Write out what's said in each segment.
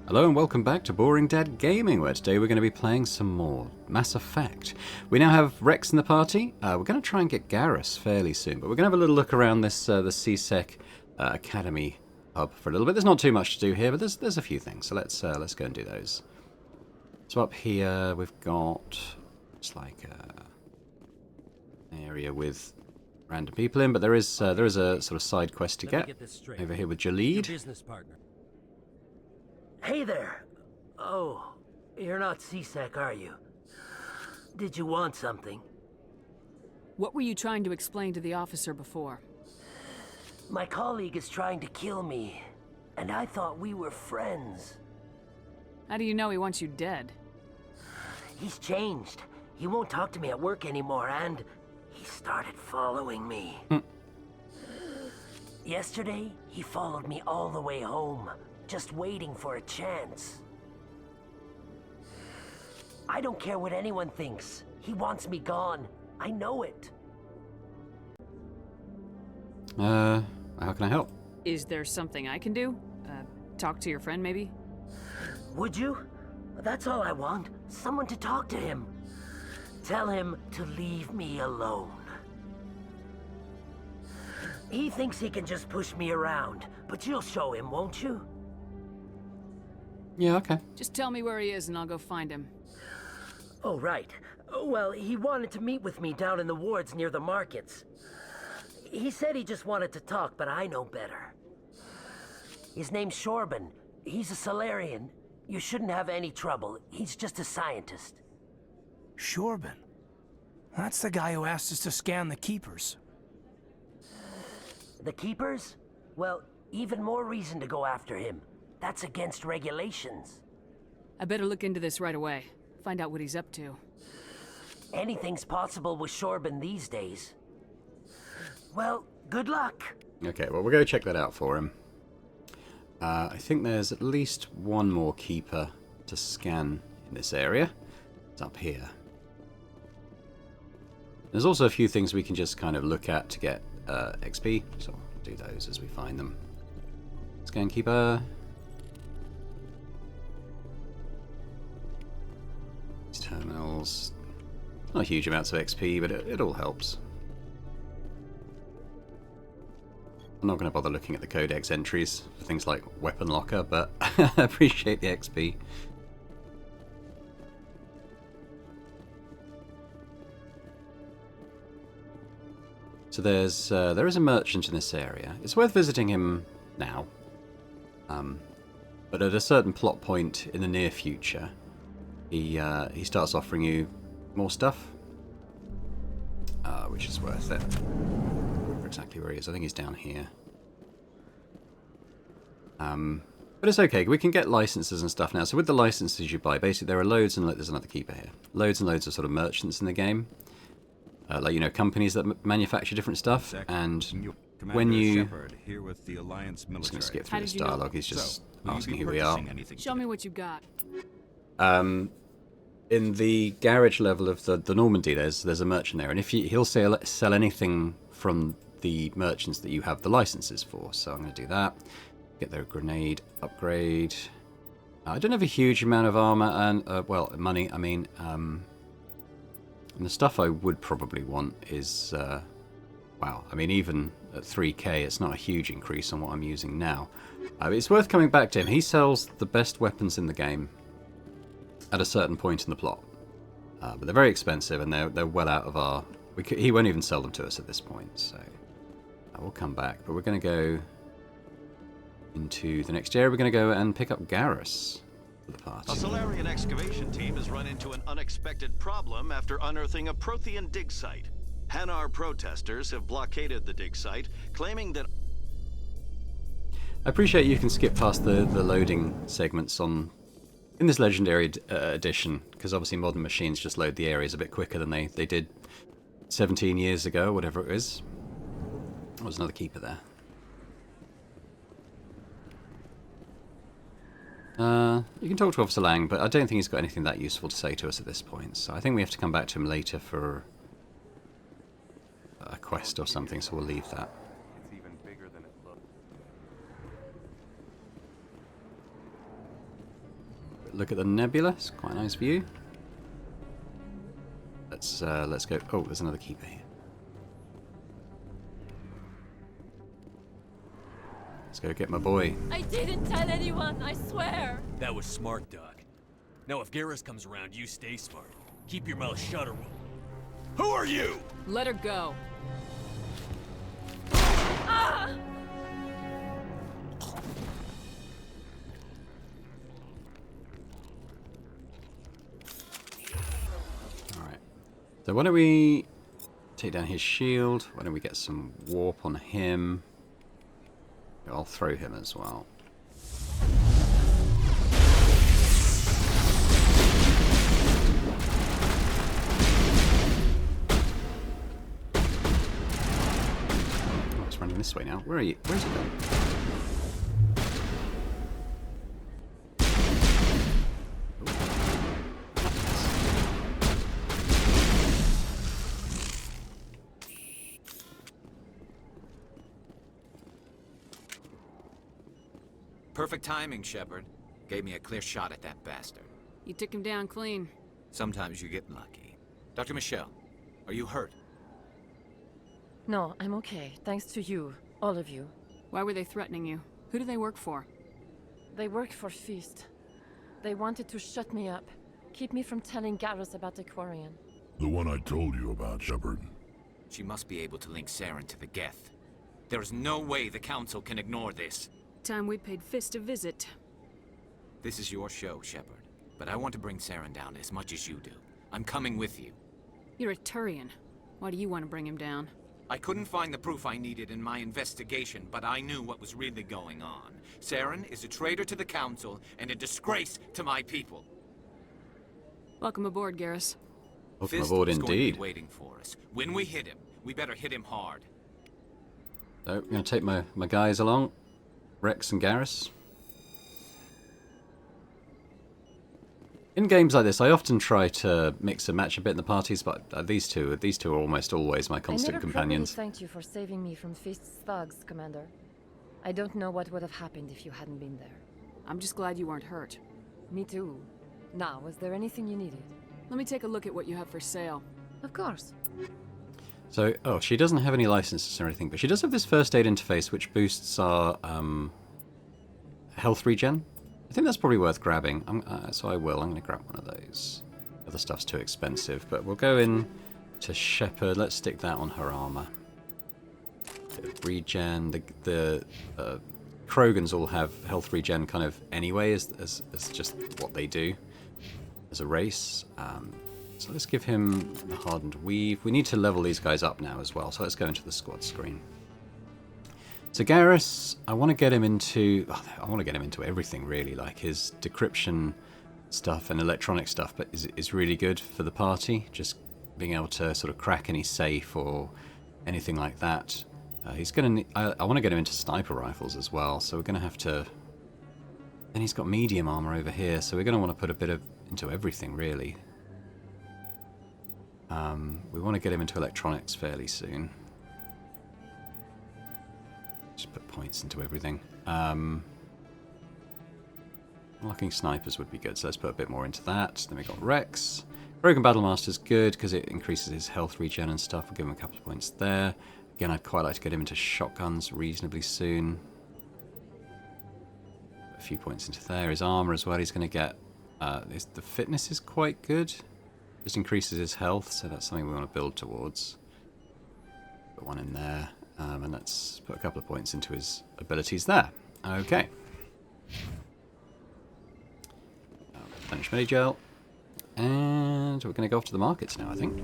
Hello and welcome back to Boring Dad Gaming, where today we're going to be playing some more Mass Effect. We now have Wrex in the party. We're going to try and get Garrus fairly soon, but we're going to have a little look around this the CSEC Academy hub for a little bit. There's not too much to do here, but there's a few things, so let's go and do those. So up here we've got it's like an area with random people in, but there is a sort of side quest to get over here with Jalid. Business partner. Hey there. Oh, you're not CSEC, are you? Did you want something? What were you trying to explain to the officer before? My colleague is trying to kill me, and I thought we were friends. How do you know he wants you dead? He's changed. He won't talk to me at work anymore, and he started following me. Yesterday, he followed me all the way home, just waiting for a chance. I don't care what anyone thinks. He wants me gone. I know it. How can I help? Is there something I can do? Talk to your friend, maybe? Would you? That's all I want. Someone to talk to him. Tell him to leave me alone. He thinks he can just push me around, but you'll show him, won't you? Yeah, okay. Just tell me where he is and I'll go find him. Oh, right. Well, he wanted to meet with me down in the wards near the markets. He said he just wanted to talk, but I know better. His name's Shorban. He's a Solarian. You shouldn't have any trouble. He's just a scientist. Shorban? That's the guy who asked us to scan the Keepers. The Keepers? Well, even more reason to go after him. That's against regulations. I better look into this right away. Find out what he's up to. Anything's possible with Shorban these days. Well, good luck. Okay, well, we'll go check that out for him. I think there's at least one more keeper to scan in this area. It's up here. There's also a few things we can just kind of look at to get XP, so we'll do those as we find them. Scan keeper. These terminals. Not huge amounts of XP, but it all helps. I'm not going to bother looking at the codex entries for things like weapon locker, but I appreciate the XP. So there is a merchant in this area. It's worth visiting him now, but at a certain plot point in the near future, he starts offering you more stuff, which is worth it. Exactly where he is. I think he's down here. But it's okay. We can get licenses and stuff now. So with the licenses you buy, basically there are loads and there's another keeper here. Loads and loads of sort of merchants in the game, like companies that manufacture different stuff. And when you, Shepard, here with the Alliance I'm just military. going to skip through this you know? dialogue. He's just Will you asking be who we are. purchasing anything Show me what you got. In the garage level of the Normandy, there's a merchant there, and if he'll sell anything from the merchants that you have the licenses for. So I'm going to do that. Get their grenade upgrade. I don't have a huge amount of armor and well, money. I mean, and the stuff I would probably want is wow. I mean, even at 3k, it's not a huge increase on what I'm using now. It's worth coming back to him. He sells the best weapons in the game at a certain point in the plot, but they're very expensive and they're well out of our. He won't even sell them to us at this point, so we'll come back. But we're going to go into the next area. We're going to go and pick up Garrus for the party. A Solarian excavation team has run into an unexpected problem after unearthing a Prothean dig site. Hanar protesters have blockaded the dig site, claiming that... I appreciate you can skip past the loading segments in this Legendary edition, because obviously modern machines just load the areas a bit quicker than they did 17 years ago, whatever it is. Oh, there's another keeper there. You can talk to Officer Lang, but I don't think he's got anything that useful to say to us at this point, so I think we have to come back to him later for a quest or something, so we'll leave that. It's even bigger than it looks. look at the nebula. It's quite a nice view. Let's go. Oh, there's another keeper here. Let's go get my boy. I didn't tell anyone, I swear. That was smart, Doc. Now if Garrus comes around, you stay smart. Keep your mouth shut or we'll... Who are you? Let her go. Ah! Alright. So why don't we take down his shield? Why don't we get some warp on him? I'll throw him as well. Oh, it's running this way now. Where are you? Where's it going? Perfect timing, Shepard. Gave me a clear shot at that bastard. You took him down clean. Sometimes you get lucky. Dr. Michelle, are you hurt? No, I'm okay. Thanks to you. All of you. Why were they threatening you? Who do they work for? They work for Feast. They wanted to shut me up. Keep me from telling Garrus about the Quarian. The one I told you about, Shepard. She must be able to link Saren to the Geth. There is no way the Council can ignore this. Time we paid Fist a visit. This is your show, Shepard. But I want to bring Saren down as much as you do. I'm coming with you. You're a Turian. Why do you want to bring him down? I couldn't find the proof I needed in my investigation, but I knew what was really going on. Saren is a traitor to the Council and a disgrace to my people. Welcome aboard, Garrus. Welcome Fist aboard is going to indeed. be waiting for us. When we hit him, we better hit him hard. So, I'm going to take my guys along. Wrex and Garrus. In games like this, I often try to mix and match a bit in the parties, but these two are almost always my constant companions. I never properly thanked you for saving me from Feast's thugs, Commander. I don't know what would have happened if you hadn't been there. I'm just glad you weren't hurt. Me too. Now, was there anything you needed? Let me take a look at what you have for sale. Of course. So, oh, she doesn't have any licenses or anything, but she does have this first aid interface which boosts our health regen. I think that's probably worth grabbing, so I will. I'm going to grab one of those. Other stuff's too expensive, but we'll go in to Shepard. Let's stick that on her armor. Regen. The Krogans all have health regen kind of anyway, as just what they do as a race. So let's give him the hardened weave. We need to level these guys up now as well, so let's go into the squad screen. So Garrus, I want to get him into everything really, like his decryption stuff and electronic stuff, but is really good for the party, just being able to sort of crack any safe or anything like that. He's gonna. I want to get him into sniper rifles as well, so we're gonna have to. Then he's got medium armor over here, so we're gonna want to put a bit into everything really. We want to get him into electronics fairly soon. Just put points into everything. Unlocking snipers would be good, so let's put a bit more into that. Then we got Wrex. Broken Battlemaster's good because it increases his health regen and stuff. We'll give him a couple of points there. Again, I'd quite like to get him into shotguns reasonably soon. A few points into there. His armor as well. He's going to get... the fitness is quite good. Just increases his health, so that's something we want to build towards. Put one in there. And let's put a couple of points into his abilities there. Okay. Replenish Medi-Gel. And we're going to go off to the markets now, I think.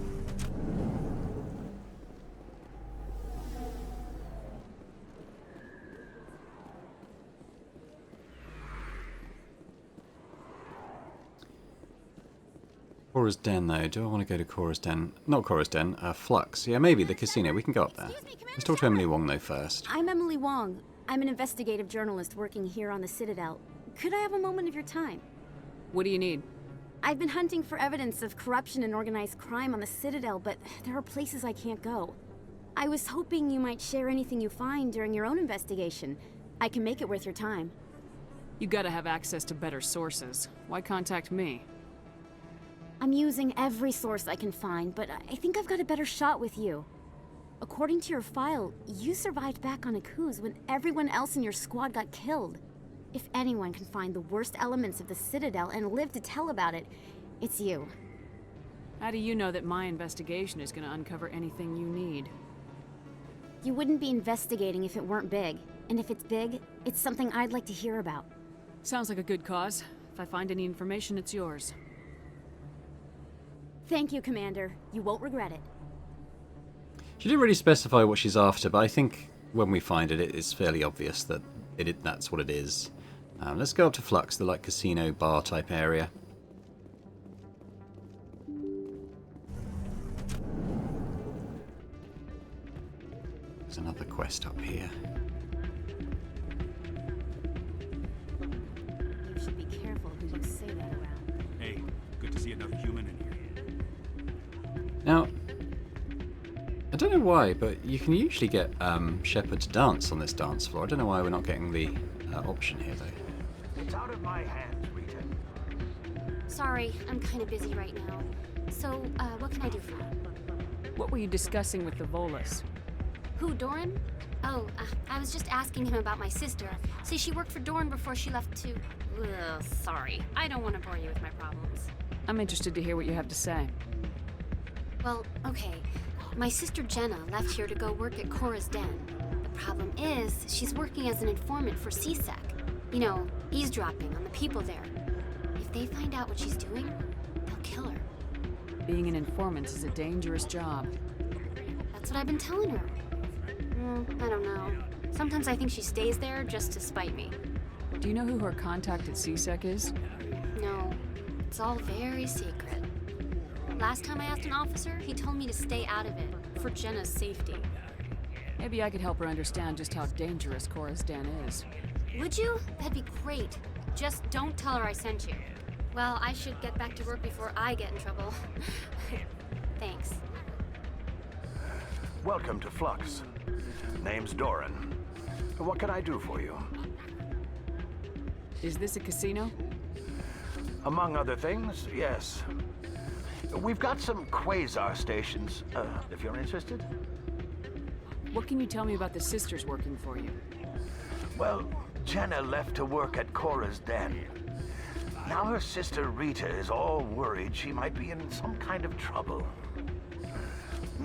Cora's Den, though. Do I want to go to Cora's Den? Not Cora's Den, Flux. Yeah, maybe the casino. We can go up there. Let's talk to Emily Wong, though, first. I'm Emily Wong. I'm an investigative journalist working here on the Citadel. Could I have a moment of your time? What do you need? I've been hunting for evidence of corruption and organized crime on the Citadel, but there are places I can't go. I was hoping you might share anything you find during your own investigation. I can make it worth your time. You gotta have access to better sources. Why contact me? I'm using every source I can find, but I think I've got a better shot with you. According to your file, you survived back on Akuz when everyone else in your squad got killed. If anyone can find the worst elements of the Citadel and live to tell about it, it's you. How do you know that my investigation is gonna uncover anything you need? You wouldn't be investigating if it weren't big. And if it's big, it's something I'd like to hear about. Sounds like a good cause. If I find any information, it's yours. Thank you, Commander. You won't regret it. She didn't really specify what she's after, but I think when we find it, it's fairly obvious that that's what it is. Let's go up to Flux, the like casino bar type area. There's another quest up here. You should be careful who you say that around. Hey, good to see another human in here. Now, I don't know why, but you can usually get Shepard to dance on this dance floor. I don't know why we're not getting the option here, though. It's out of my hands, Rita. Sorry, I'm kind of busy right now. So, what can I do for you? What were you discussing with the Volus? Who, Doran? Oh, I was just asking him about my sister. See, she worked for Doran before she left to... Ugh, sorry. I don't want to bore you with my problems. I'm interested to hear what you have to say. Well, okay. My sister Jenna left here to go work at Cora's Den. The problem is, she's working as an informant for CSEC. You know, eavesdropping on the people there. If they find out what she's doing, they'll kill her. Being an informant is a dangerous job. That's what I've been telling her. I don't know. Sometimes I think she stays there just to spite me. Do you know who her contact at CSEC is? No, it's all very secret. Last time I asked an officer, he told me to stay out of it, for Jenna's safety. Maybe I could help her understand just how dangerous Cora's Den is. Would you? That'd be great. Just don't tell her I sent you. Well, I should get back to work before I get in trouble. Thanks. Welcome to Flux. Name's Doran. What can I do for you? Is this a casino? Among other things, yes. We've got some quasar stations, if you're interested. What can you tell me about the sisters working for you? Well, Jenna left to work at Cora's Den. Now her sister Rita is all worried she might be in some kind of trouble.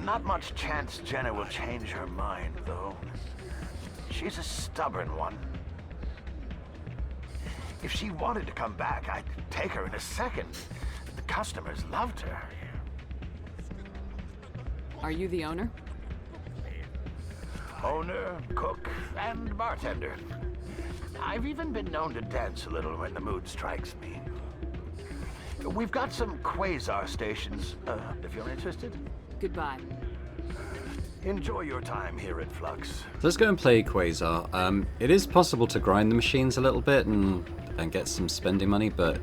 Not much chance Jenna will change her mind, though. She's a stubborn one. If she wanted to come back, I'd take her in a second. The customers loved her. Are you the owner? Owner, cook, and bartender. I've even been known to dance a little when the mood strikes me. We've got some quasar stations, if you're interested. Goodbye. Enjoy your time here at Flux. So let's go and play Quasar. It is possible to grind the machines a little bit and get some spending money, but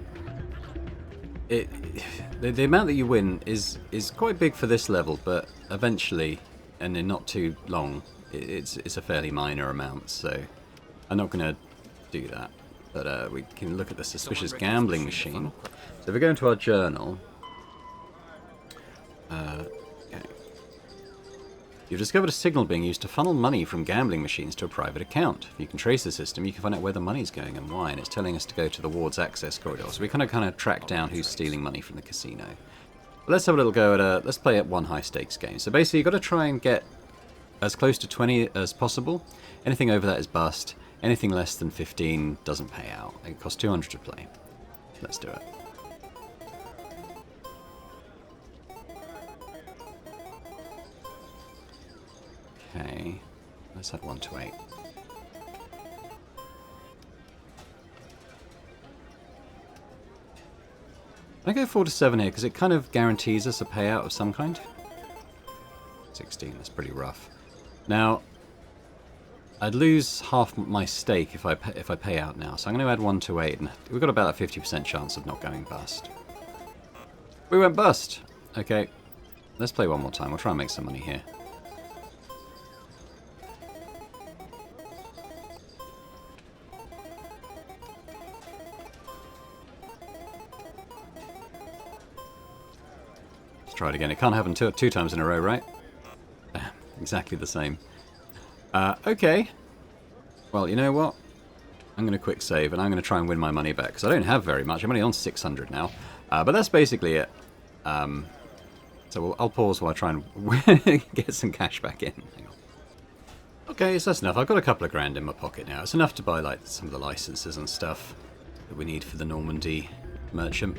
the amount that you win is quite big for this level, but eventually, and in not too long, it's a fairly minor amount, so I'm not going to do that. But we can look at the suspicious gambling machine. So if we go into our journal, you've discovered a signal being used to funnel money from gambling machines to a private account. If you can trace the system, you can find out where the money's going and why, and it's telling us to go to the ward's access corridor. So we kind of track down who's stealing money from the casino. But let's have a little go at let's play at one high stakes game. So basically you've got to try and get as close to 20 as possible. Anything over that is bust. Anything less than 15 doesn't pay out. It costs 200 to play. Let's do it. Okay, let's add 1 to 8. I go 4 to 7 here because it kind of guarantees us a payout of some kind. 16, that's pretty rough. Now, I'd lose half my stake if I pay out now, so I'm going to add 1 to 8, and we've got about a 50% chance of not going bust. We went bust! Okay, let's play one more time. We'll try and make some money here. try it again. It can't happen two times in a row, right? Exactly the same. Okay. Well, you know what? I'm going to quick save, and I'm going to try and win my money back, because I don't have very much. I'm only on 600 now. But that's basically it. So I'll pause while I try and get some cash back in. Hang on. Okay, so that's enough. I've got a couple of grand in my pocket now. It's enough to buy like some of the licenses and stuff that we need for the Normandy merchant.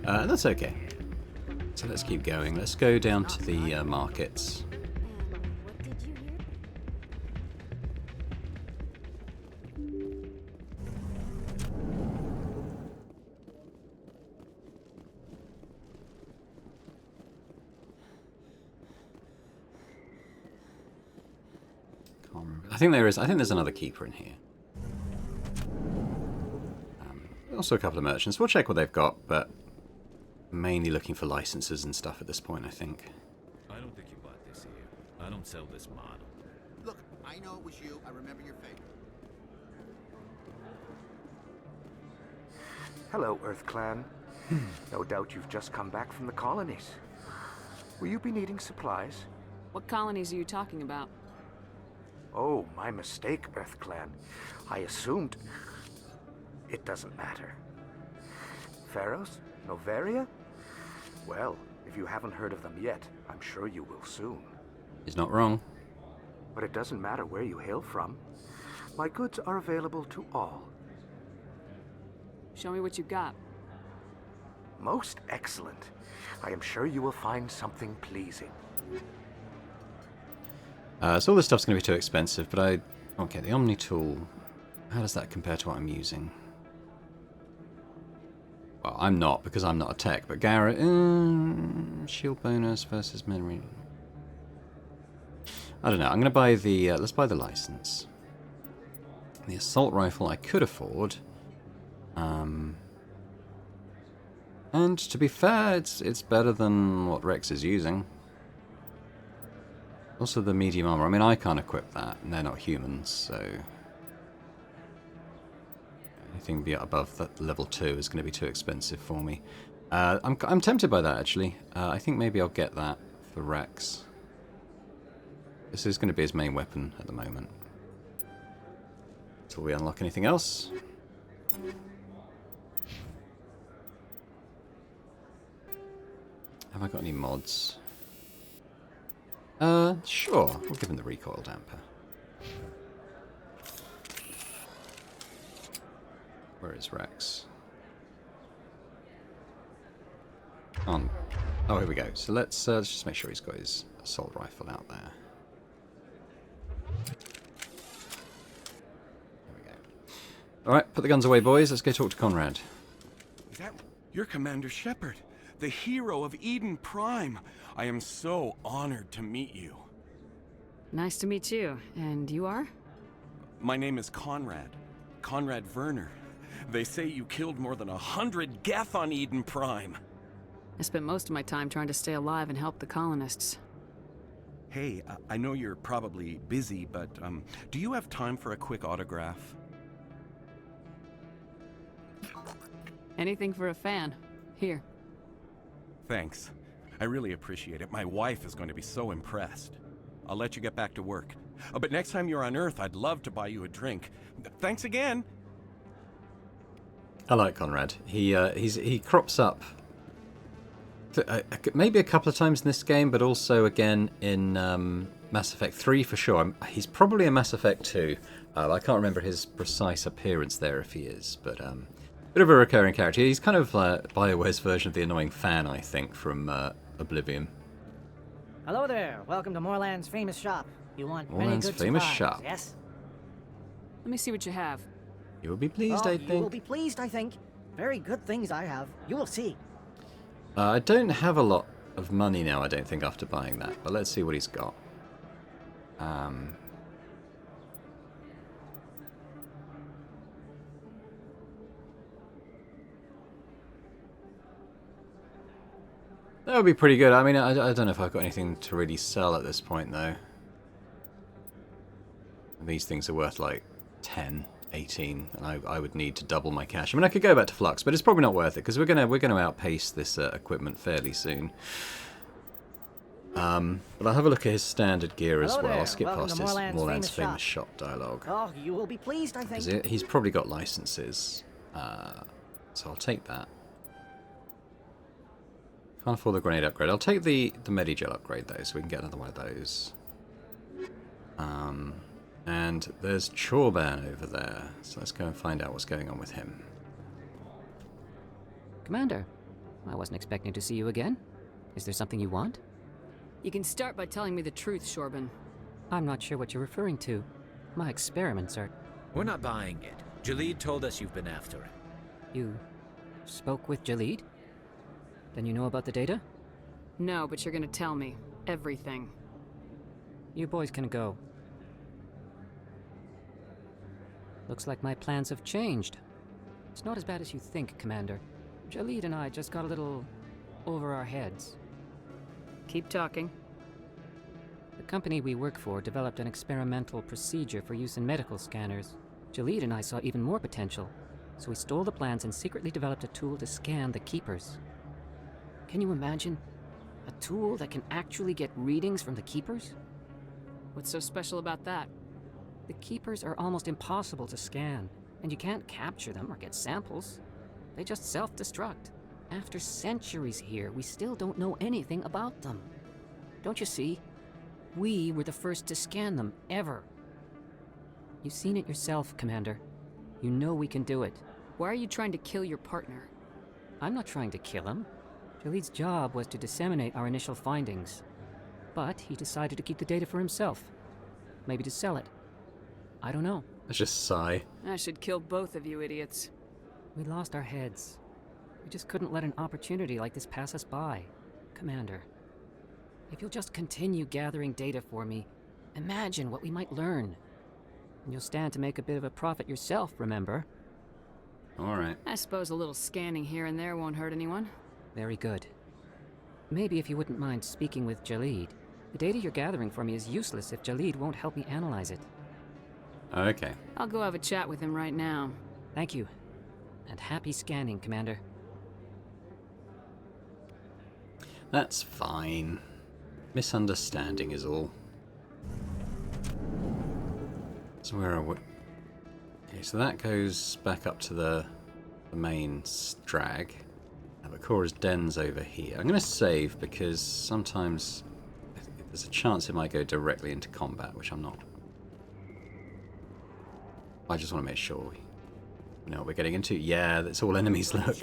And that's okay. So let's keep going. Let's go down to the markets. I think there is. I think there's another keeper in here. Also a couple of merchants. We'll check what they've got, but mainly looking for licenses and stuff at this point, I think. I don't think you bought this here. I don't sell this model. Look, I know it was you. I remember your face. Hello, Earth Clan. No doubt you've just come back from the colonies. Will you be needing supplies? What colonies are you talking about? Oh, my mistake, Earth Clan. I assumed... It doesn't matter. Pharaohs? Novaria? Well, if you haven't heard of them yet, I'm sure you will soon. He's not wrong. But it doesn't matter where you hail from. My goods are available to all. Show me what you got. Most excellent. I am sure you will find something pleasing. So all this stuff's going to be too expensive, but okay, the Omni tool, how does that compare to what I'm using? Well, I'm not, because I'm not a tech, but Garrett, shield bonus versus memory. I don't know, I'm going to buy the, let's buy the license. The assault rifle I could afford. And to be fair, it's better than what Wrex is using. Also the medium armor. I mean, I can't equip that, and they're not humans, so... Anything above that level 2 is going to be too expensive for me. I'm tempted by that, actually. I think maybe I'll get that for Wrex. This is going to be his main weapon at the moment. Until we unlock anything else. Have I got any mods? Sure. We'll give him the recoil damper. Where is Wrex? Oh, here we go. So let's just make sure he's got his assault rifle out there. There we go. Alright, put the guns away, boys. Let's go talk to Conrad. Is that... You're Commander Shepard, the hero of Eden Prime. I am so honored to meet you. Nice to meet you. And you are? My name is Conrad. Conrad Werner. They say you killed more than 100 Geth on Eden Prime. I spent most of my time trying to stay alive and help the colonists. Hey, I know you're probably busy, but do you have time for a quick autograph? Anything for a fan. Here. Thanks. I really appreciate it. My wife is going to be so impressed. I'll let you get back to work. But next time you're on Earth, I'd love to buy you a drink. Thanks again. I like Conrad. He crops up maybe a couple of times in this game, but also again in Mass Effect 3 for sure. He's probably in Mass Effect 2. I can't remember his precise appearance there if he is, but bit of a recurring character. He's kind of BioWare's version of the annoying fan, I think, from Oblivion. Hello there. Welcome to Moorland's famous shop. You want Moorland's many good famous supplies, shop. yes? Let me see what you have. You will be pleased, I think. You will be pleased, I think. Very good things I have. You will see. I don't have a lot of money now, I don't think, after buying that. But let's see what he's got. That would be pretty good. I mean, I don't know if I've got anything to really sell at this point, though. These things are worth like 10, 18, and I would need to double my cash. I mean, I could go back to Flux, but it's probably not worth it because we're gonna outpace this equipment fairly soon. But I'll have a look at his standard gear as well. I'll skip past his Moorland's famous shop dialogue. Oh, you will be pleased, I think. He's probably got licenses, so I'll take that. Can't afford the grenade upgrade. I'll take the Medigel upgrade though, so we can get another one of those. And there's Chorban over there, so let's go and find out what's going on with him. Commander, I wasn't expecting to see you again. Is there something you want? You can start by telling me the truth, Shorban. I'm not sure what you're referring to. My experiments are... We're not buying it. Jalid told us you've been after it. You spoke with Jalid? Then you know about the data? No, but you're gonna tell me. Everything. You boys can go. Looks like my plans have changed. It's not as bad as you think, Commander. Jalid and I just got a little over our heads. Keep talking. The company we work for developed an experimental procedure for use in medical scanners. Jalid and I saw even more potential, so we stole the plans and secretly developed a tool to scan the Keepers. Can you imagine? A tool that can actually get readings from the Keepers? What's so special about that? The Keepers are almost impossible to scan, and you can't capture them or get samples. They just self-destruct. After centuries here, we still don't know anything about them. Don't you see? We were the first to scan them, ever. You've seen it yourself, Commander. You know we can do it. Why are you trying to kill your partner? I'm not trying to kill him. Jalid's job was to disseminate our initial findings. But he decided to keep the data for himself. Maybe to sell it. I don't know. Let's just sigh. I should kill both of you idiots. We lost our heads. We just couldn't let an opportunity like this pass us by. Commander, if you'll just continue gathering data for me, imagine what we might learn. And you'll stand to make a bit of a profit yourself, remember? Alright. I suppose a little scanning here and there won't hurt anyone. Very good. Maybe if you wouldn't mind speaking with Jalid. The data you're gathering for me is useless if Jalid won't help me analyze it. Okay. I'll go have a chat with him right now. Thank you. And happy scanning, Commander. That's fine. Misunderstanding is all. So where are we? Okay, so that goes back up to the main drag. Now the Cora's den's over here. I'm going to save because sometimes there's a chance it might go directly into combat, which I'm not. I just want to make sure we know what we're getting into. Yeah, that's all enemies, look.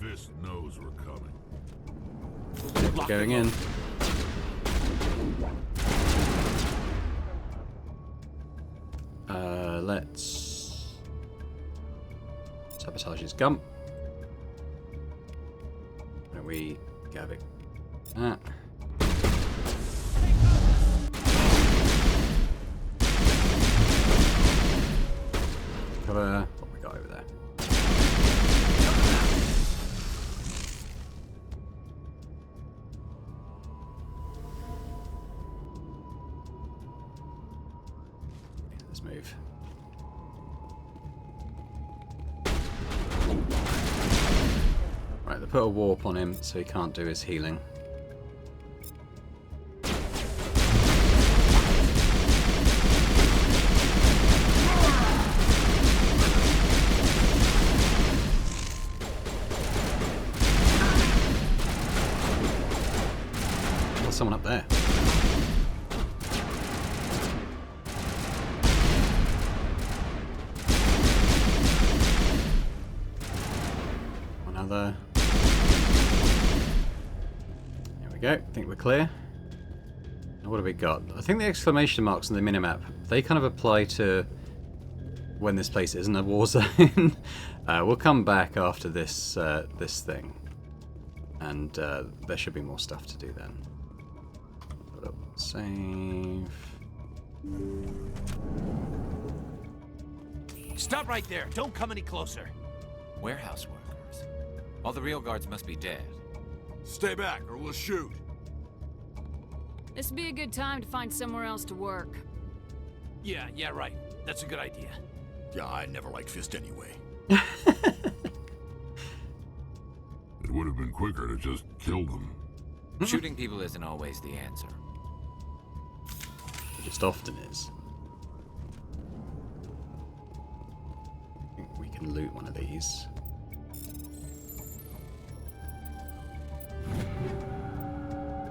Fist knows we're coming. We're going in. Let's sabotage his gump. Why don't we grab it? Ah. Cover what we got over there. Let's move. Right, they put a warp on him so he can't do his healing. There's someone up there. Another. There we go. I think we're clear. Now what have we got? I think the exclamation marks on the minimap, they kind of apply to when this place isn't a war zone. We'll come back after this this thing, and there should be more stuff to do then. Save. Stop right there. Don't come any closer. Warehouse workers. All the real guards must be dead. Stay back or we'll shoot. This would be a good time to find somewhere else to work. Yeah, right. That's a good idea. Yeah, I never liked Fist anyway. It would have been quicker to just kill them. Shooting people isn't always the answer. It just often is. I think we can loot one of these.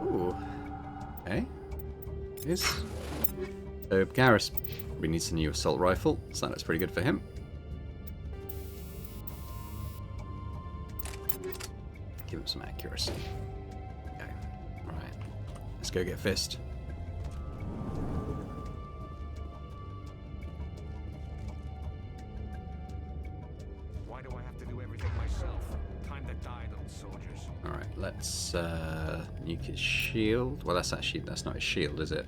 Ooh. Okay. Yes. So Garrus, we need a new assault rifle, so that looks pretty good for him. Give him some accuracy. Okay. Alright. Let's go get Fist. Why do I have to do everything myself? Time to die, little soldiers. Alright, let's nuke his shield. Well, that's not his shield, is it?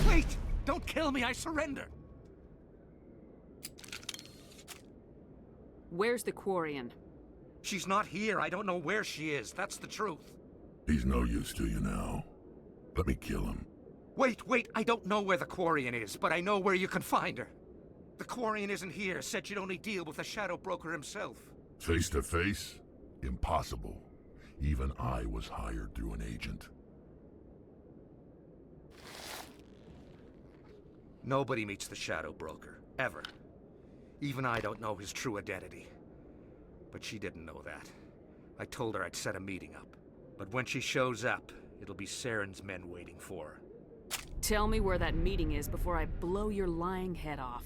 Wait! Don't kill me, I surrender! Where's the Quarian? She's not here. I don't know where she is. That's the truth. He's no use to you now. Let me kill him. Wait. I don't know where the Quarian is, but I know where you can find her. The Quarian isn't here. Said you'd only deal with the Shadow Broker himself. Face to face? Impossible. Even I was hired through an agent. Nobody meets the Shadow Broker. Ever. Even I don't know his true identity. But she didn't know that. I told her I'd set a meeting up. But when she shows up, it'll be Saren's men waiting for her. Tell me where that meeting is before I blow your lying head off.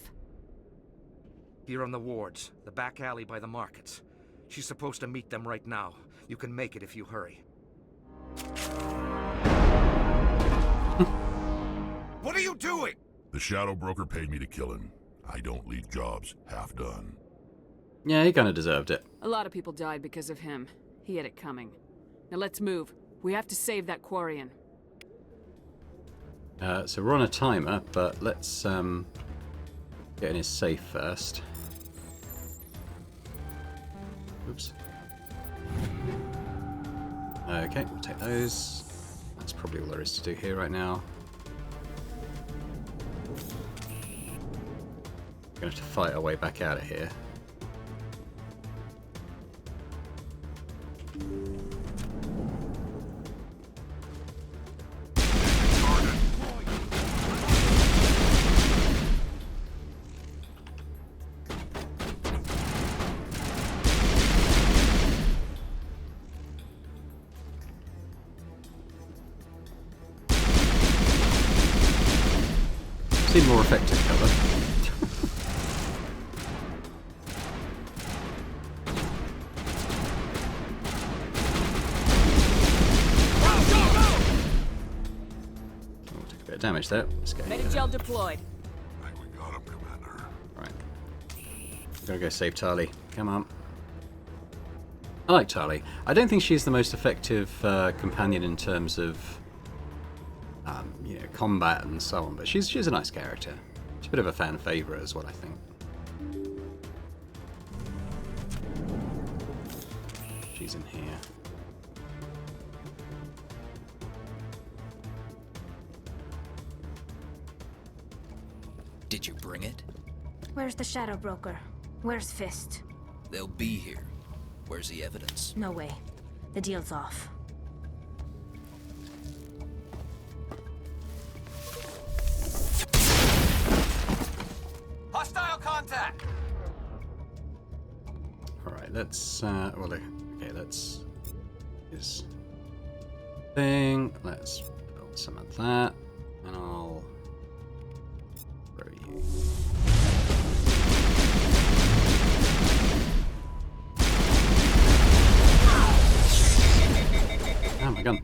Here on the wards, the back alley by the markets. She's supposed to meet them right now. You can make it if you hurry. What are you doing? The Shadow Broker paid me to kill him. I don't leave jobs half done. Yeah, he kind of deserved it. A lot of people died because of him. He had it coming. Now let's move. We have to save that Quarian. So we're on a timer, but let's get in his safe first. Oops. Okay, we'll take those. That's probably all there is to do here right now. We're going to have to fight our way back out of here. Seem more effective cover. Took a bit of damage there. Let's go. Medigel deployed. I think we got him, Commander. Right. Gotta go save Tali. Come on. I like Tali. I don't think she's the most effective companion in terms of you know, combat and so on, but she's a nice character. She's a bit of a fan favorite as well, I think. She's in here. Did you bring it? Where's the Shadow Broker? Where's Fist? They'll be here. Where's the evidence? No way. The deal's off. Hostile contact! Alright, let's well, okay, let's this thing. Let's build some of that, and I'll throw you. Oh my gun.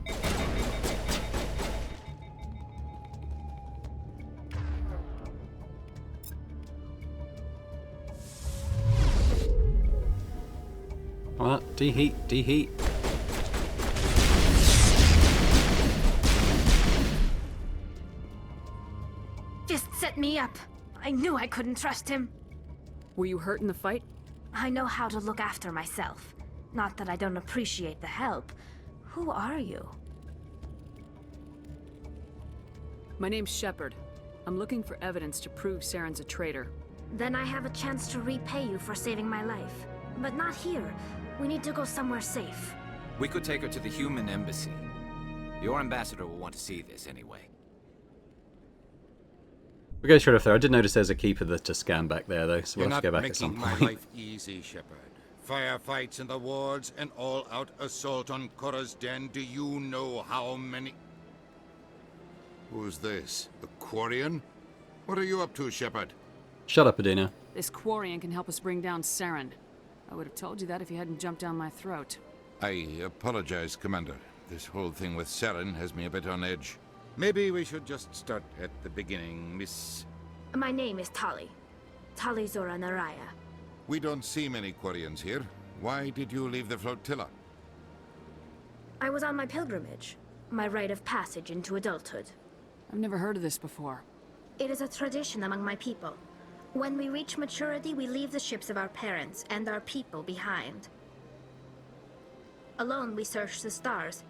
What? Deheat, deheat. Fist set me up. I knew I couldn't trust him. Were you hurt in the fight? I know how to look after myself. Not that I don't appreciate the help. Who are you? My name's Shepard. I'm looking for evidence to prove Saren's a traitor. Then I have a chance to repay you for saving my life. But not here. We need to go somewhere safe. We could take her to the human embassy. Your ambassador will want to see this anyway. We'll go straight off there. I did notice there's a keeper to scan back there, though, so we'll have to go back at some You're not point. making my life easy, Shepard. Firefights in the wards, an all-out assault on Korra's den. Do you know how many... Who's this? The Quarian? What are you up to, Shepard? Shut up, Adina. This Quarian can help us bring down Saren. I would have told you that if you hadn't jumped down my throat. I apologize, Commander. This whole thing with Saren has me a bit on edge. Maybe we should just start at the beginning, Miss... My name is Tali. Tali Zora Naraya. We don't see many Quarians here. Why did you leave the flotilla? I was on my pilgrimage. My rite of passage into adulthood. I've never heard of this before. It is a tradition among my people. When we reach maturity, we leave the ships of our parents and our people behind. Alone, we search the stars,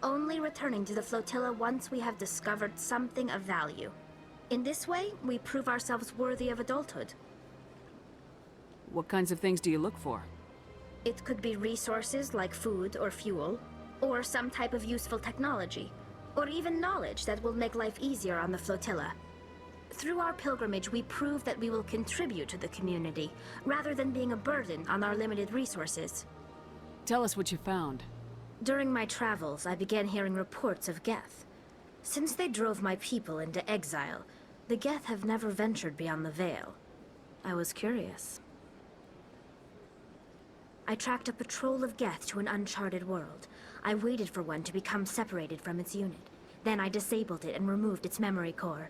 only returning to the flotilla once we have discovered something of value. In this way, we prove ourselves worthy of adulthood. What kinds of things do you look for? It could be resources like food or fuel, or some type of useful technology, or even knowledge that will make life easier on the flotilla. Through our pilgrimage, we prove that we will contribute to the community, rather than being a burden on our limited resources. Tell us what you found. During my travels, I began hearing reports of Geth. Since they drove my people into exile, the Geth have never ventured beyond the Veil. I was curious. I tracked a patrol of Geth to an uncharted world. I waited for one to become separated from its unit. Then I disabled it and removed its memory core.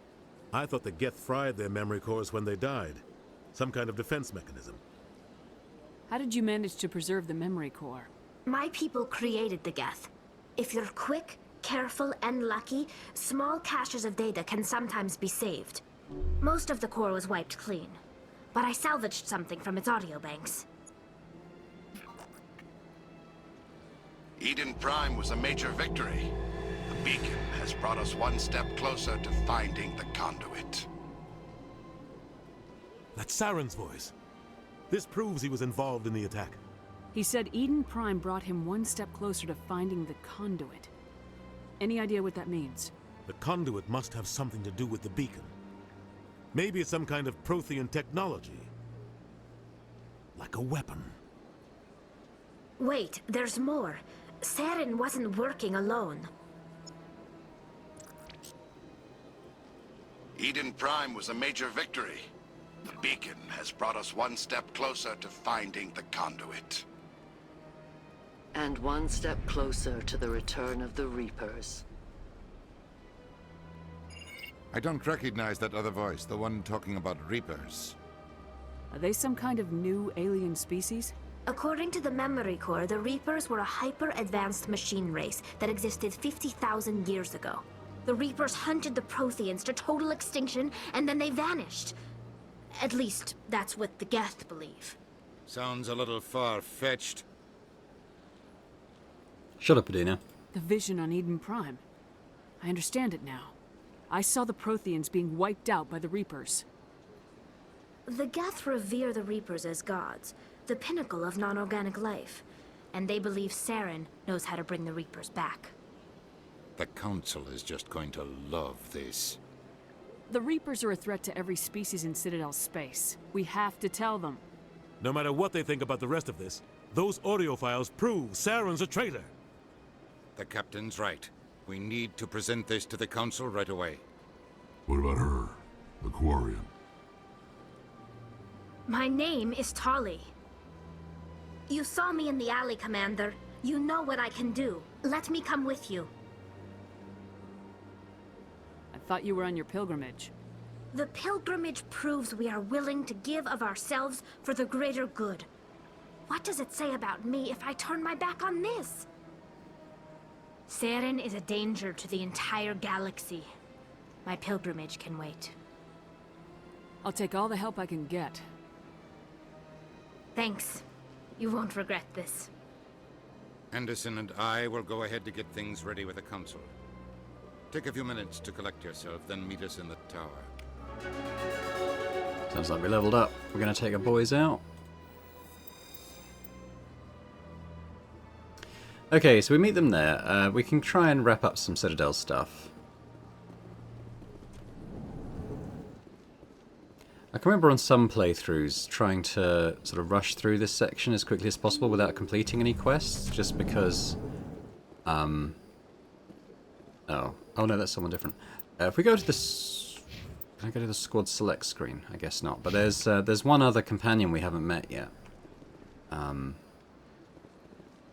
I thought the Geth fried their memory cores when they died. Some kind of defense mechanism. How did you manage to preserve the memory core? My people created the Geth. If you're quick, careful, and lucky, small caches of data can sometimes be saved. Most of the core was wiped clean, but I salvaged something from its audio banks. Eden Prime was a major victory. The beacon has brought us one step closer to finding the conduit. That's Saren's voice. This proves he was involved in the attack. He said Eden Prime brought him one step closer to finding the conduit. Any idea what that means? The conduit must have something to do with the beacon. Maybe it's some kind of Prothean technology. Like a weapon. Wait, there's more. Saren wasn't working alone. Eden Prime was a major victory. The beacon has brought us one step closer to finding the conduit. And one step closer to the return of the Reapers. I don't recognize that other voice, the one talking about Reapers. Are they some kind of new alien species? According to the memory core, the Reapers were a hyper-advanced machine race that existed 50,000 years ago. The Reapers hunted the Protheans to total extinction, and then they vanished. At least, that's what the Geth believe. Sounds a little far-fetched. Shut up, Adina. The vision on Eden Prime. I understand it now. I saw the Protheans being wiped out by the Reapers. The Geth revere the Reapers as gods, the pinnacle of non-organic life. And they believe Saren knows how to bring the Reapers back. The Council is just going to love this. The Reapers are a threat to every species in Citadel space. We have to tell them. No matter what they think about the rest of this, those audio files prove Saren's a traitor. The Captain's right. We need to present this to the Council right away. What about her? The Quarian? My name is Tali. You saw me in the alley, Commander. You know what I can do. Let me come with you. I thought you were on your pilgrimage. The pilgrimage proves we are willing to give of ourselves for the greater good. What does it say about me if I turn my back on this? Saren is a danger to the entire galaxy. My pilgrimage can wait. I'll take all the help I can get. Thanks. You won't regret this. Anderson and I will go ahead to get things ready with the Council. Take a few minutes to collect yourself, then meet us in the tower. Sounds like we leveled up. We're going to take our boys out. Okay, so we meet them there. We can try and wrap up some Citadel stuff. I can remember on some playthroughs trying to sort of rush through this section as quickly as possible without completing any quests, just because... Oh no, that's someone different. If we go to this... Can I go to the squad select screen? I guess not. But there's one other companion we haven't met yet.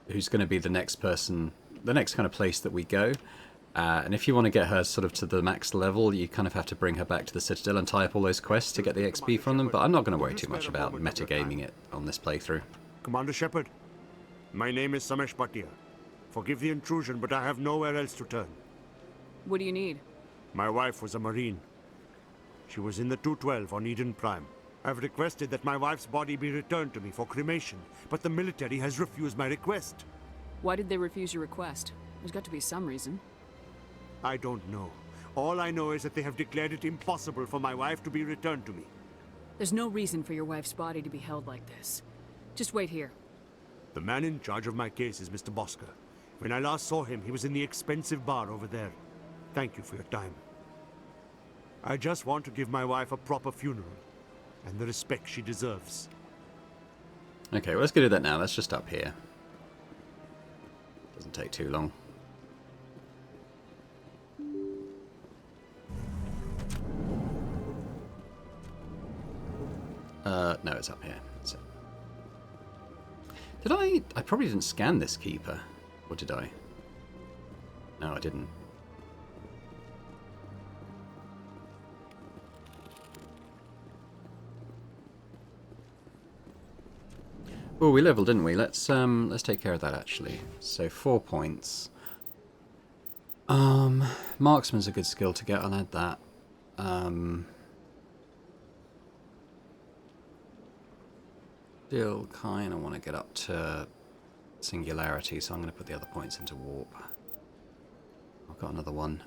Who's going to be the next person, the next kind of place that we go. And if you want to get her sort of to the max level, you kind of have to bring her back to the Citadel and tie up all those quests to get the XP from them. But I'm not going to worry too much about metagaming it on this playthrough. Commander Shepard, my name is Samesh Bhatia. Forgive the intrusion, but I have nowhere else to turn. What do you need? My wife was a Marine. She was in the 212 on Eden Prime. I've requested that my wife's body be returned to me for cremation, but the military has refused my request. Why did they refuse your request? There's got to be some reason. I don't know. All I know is that they have declared it impossible for my wife to be returned to me. There's no reason for your wife's body to be held like this. Just wait here. The man in charge of my case is Mr. Bosker. When I last saw him, he was in the expensive bar over there. Thank you for your time. I just want to give my wife a proper funeral, and the respect she deserves. Okay, well, let's go do that now. That's just up here. Doesn't take too long. No, it's up here. That's it. Did I probably didn't scan this keeper. Or did I? No, I didn't. Oh, we leveled, didn't we? Let's take care of that actually. So 4 points. Marksman's a good skill to get. I'll add that. Still kind of want to get up to singularity, so I'm going to put the other points into warp. I've got another one.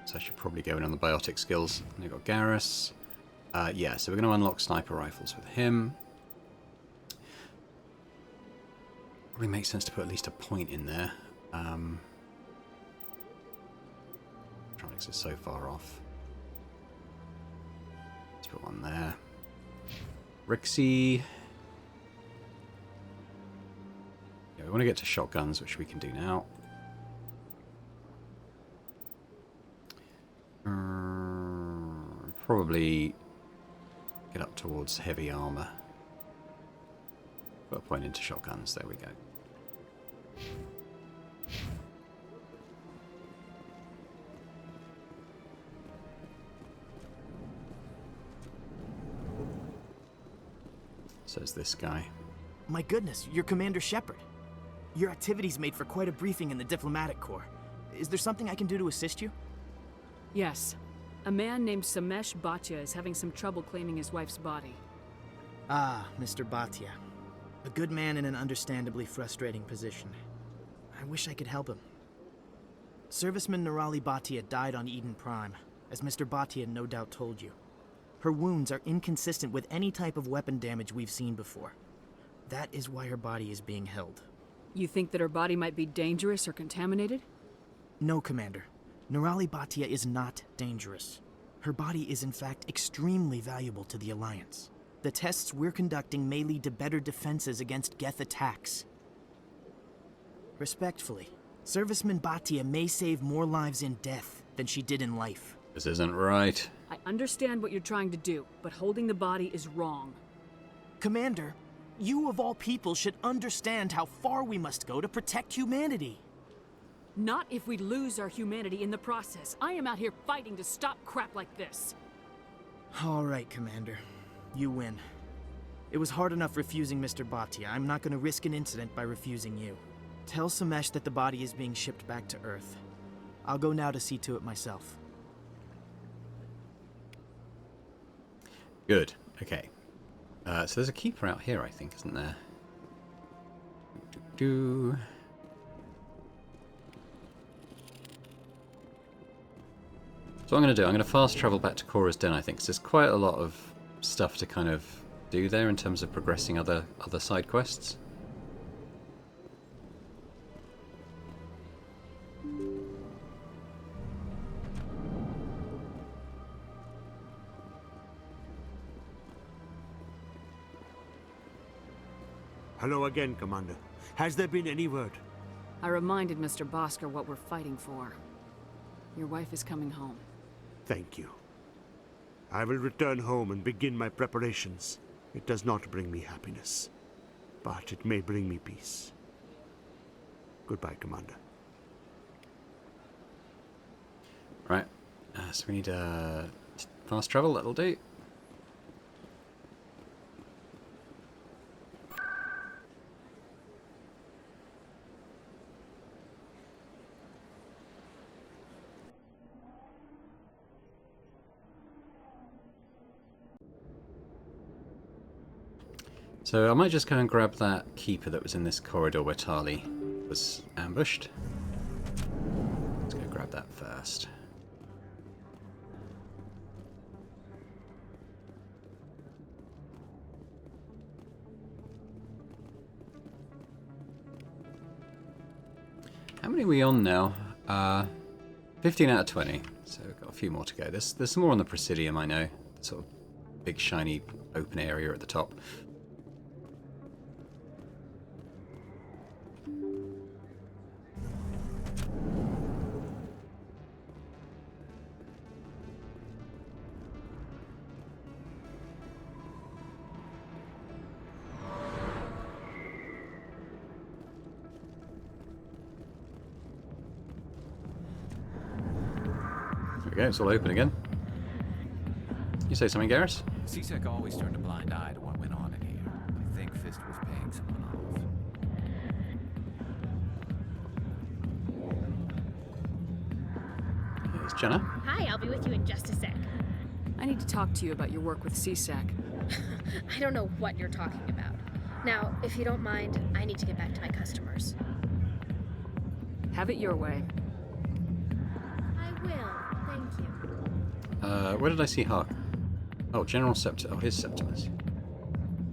So I should probably go in on the biotic skills. And we've got Garrus. Yeah, so we're going to unlock sniper rifles with him. Probably makes sense to put at least a point in there. Electronics is so far off. Let's put one there. Rixie. Yeah, we want to get to shotguns, which we can do now. Probably get up towards heavy armor. Put a point into shotguns. There we go. Says this guy. My goodness, you're Commander Shepard. Your activities made for quite a briefing in the diplomatic corps. Is there something I can do to assist you? Yes. A man named Samesh Bhatia is having some trouble claiming his wife's body. Ah, Mr. Bhatia. A good man in an understandably frustrating position. I wish I could help him. Serviceman Nirali Bhatia died on Eden Prime, as Mr. Bhatia no doubt told you. Her wounds are inconsistent with any type of weapon damage we've seen before. That is why her body is being held. You think that her body might be dangerous or contaminated? No, Commander. Nirali Bhatia is not dangerous. Her body is in fact extremely valuable to the Alliance. The tests we're conducting may lead to better defenses against Geth attacks. Respectfully, Serviceman Bhatia may save more lives in death than she did in life. This isn't right. I understand what you're trying to do, but holding the body is wrong. Commander, you of all people should understand how far we must go to protect humanity. Not if we lose our humanity in the process. I am out here fighting to stop crap like this. All right, Commander. You win. It was hard enough refusing Mr. Bhatia. I'm not gonna risk an incident by refusing you. Tell Samesh that the body is being shipped back to Earth. I'll go now to see to it myself. Good. Okay. So there's a keeper out here, I think, isn't there? So what I'm going to do, I'm going to fast travel back to Cora's Den, I think, because there's quite a lot of stuff to kind of do there in terms of progressing other side quests. Hello again, Commander. Has there been any word? I reminded Mr. Bosker what we're fighting for. Your wife is coming home. Thank you. I will return home and begin my preparations. It does not bring me happiness, but it may bring me peace. Goodbye, Commander. Right. So we need fast travel, that'll do. So I might just go and grab that keeper that was in this corridor where Tali was ambushed. Let's go grab that first. How many are we on now? 15 out of 20. So we've got a few more to go. There's some more on the Presidium, I know. Sort of big, shiny, open area at the top. Okay, it's all open again. You say something, Garrus? CSEC always turned a blind eye to what went on in here. I think Fist was paying someone off. Here's Jenna. Hi, I'll be with you in just a sec. I need to talk to you about your work with CSEC. I don't know what you're talking about. Now, if you don't mind, I need to get back to my customers. Have it your way. I will. Thank you. Where did I see Hark? Oh, General Septimus. Oh, here's Septimus.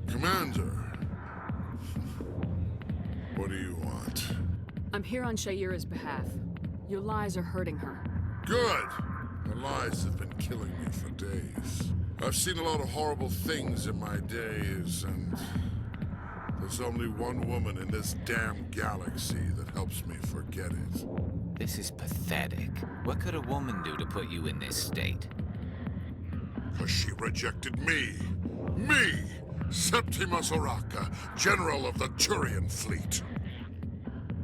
Commander. What do you want? I'm here on Shaira's behalf. Your lies are hurting her. Good! Her lies have been killing me for days. I've seen a lot of horrible things in my days, and there's only one woman in this damn galaxy that helps me forget it. This is pathetic. What could a woman do to put you in this state? Because she rejected me. Me! Septimus Oraka, General of the Turian Fleet.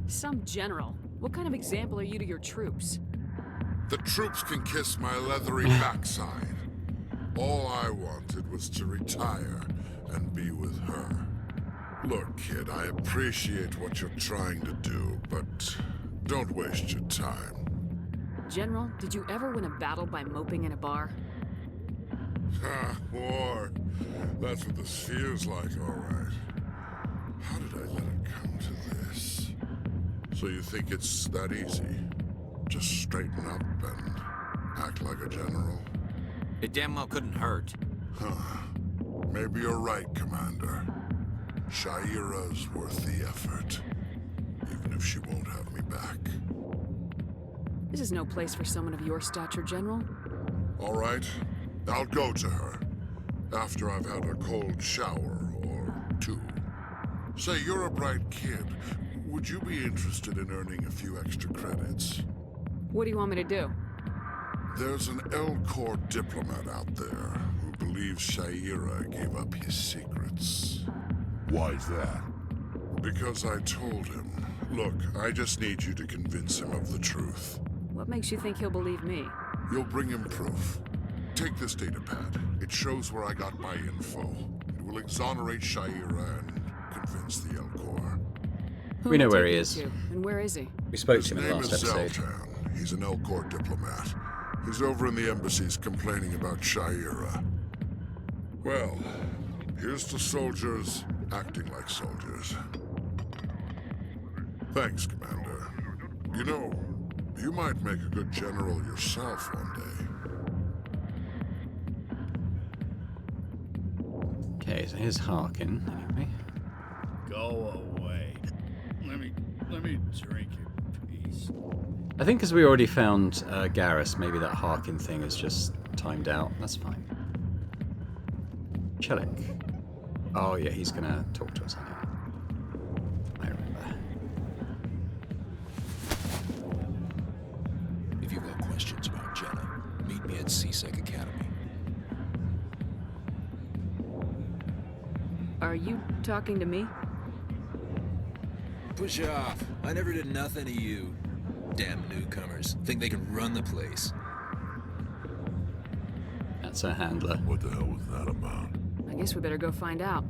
Some general? What kind of example are you to your troops? The troops can kiss my leathery backside. All I wanted was to retire and be with her. Look, kid, I appreciate what you're trying to do, but don't waste your time. General, did you ever win a battle by moping in a bar? Ha, war. That's what this feels like, all right. How did I let it come to this? So you think it's that easy? Just straighten up and act like a general? It damn well couldn't hurt. Huh. Maybe you're right, Commander. Shaira's worth the effort, even if she won't have me back. This is no place for someone of your stature, General. All right, I'll go to her after I've had a cold shower or two. Say, you're a bright kid. Would you be interested in earning a few extra credits? What do you want me to do? There's an L-Corps diplomat out there who believes Shaira gave up his secrets. Why's that? Because I told him. Look, I just need you to convince him of the truth. What makes you think he'll believe me? You'll bring him proof. Take this datapad. It shows where I got my info. It will exonerate Shaira and convince the Elcor. Who We know are you where he taking is. to? And where is he? We spoke His to him in the name last is episode. Zeltan. He's an Elcor diplomat. He's over in the embassies complaining about Shaira. Well, here's to soldiers acting like soldiers. Thanks, Commander. You know, you might make a good general yourself one day. Okay, so here's Harkin, anyway. Go away. Let me drink in peace. I think because we already found Garrus, maybe that Harkin thing is just timed out. That's fine. Chelik. Oh yeah, he's gonna talk to us anyway. I remember. If you've got questions about Jenna, meet me at CSEC Academy. Are you talking to me? Push off. I never did nothing to you. Damn newcomers. Think they can run the place. That's a handler. What the hell was that about? I guess we better go find out.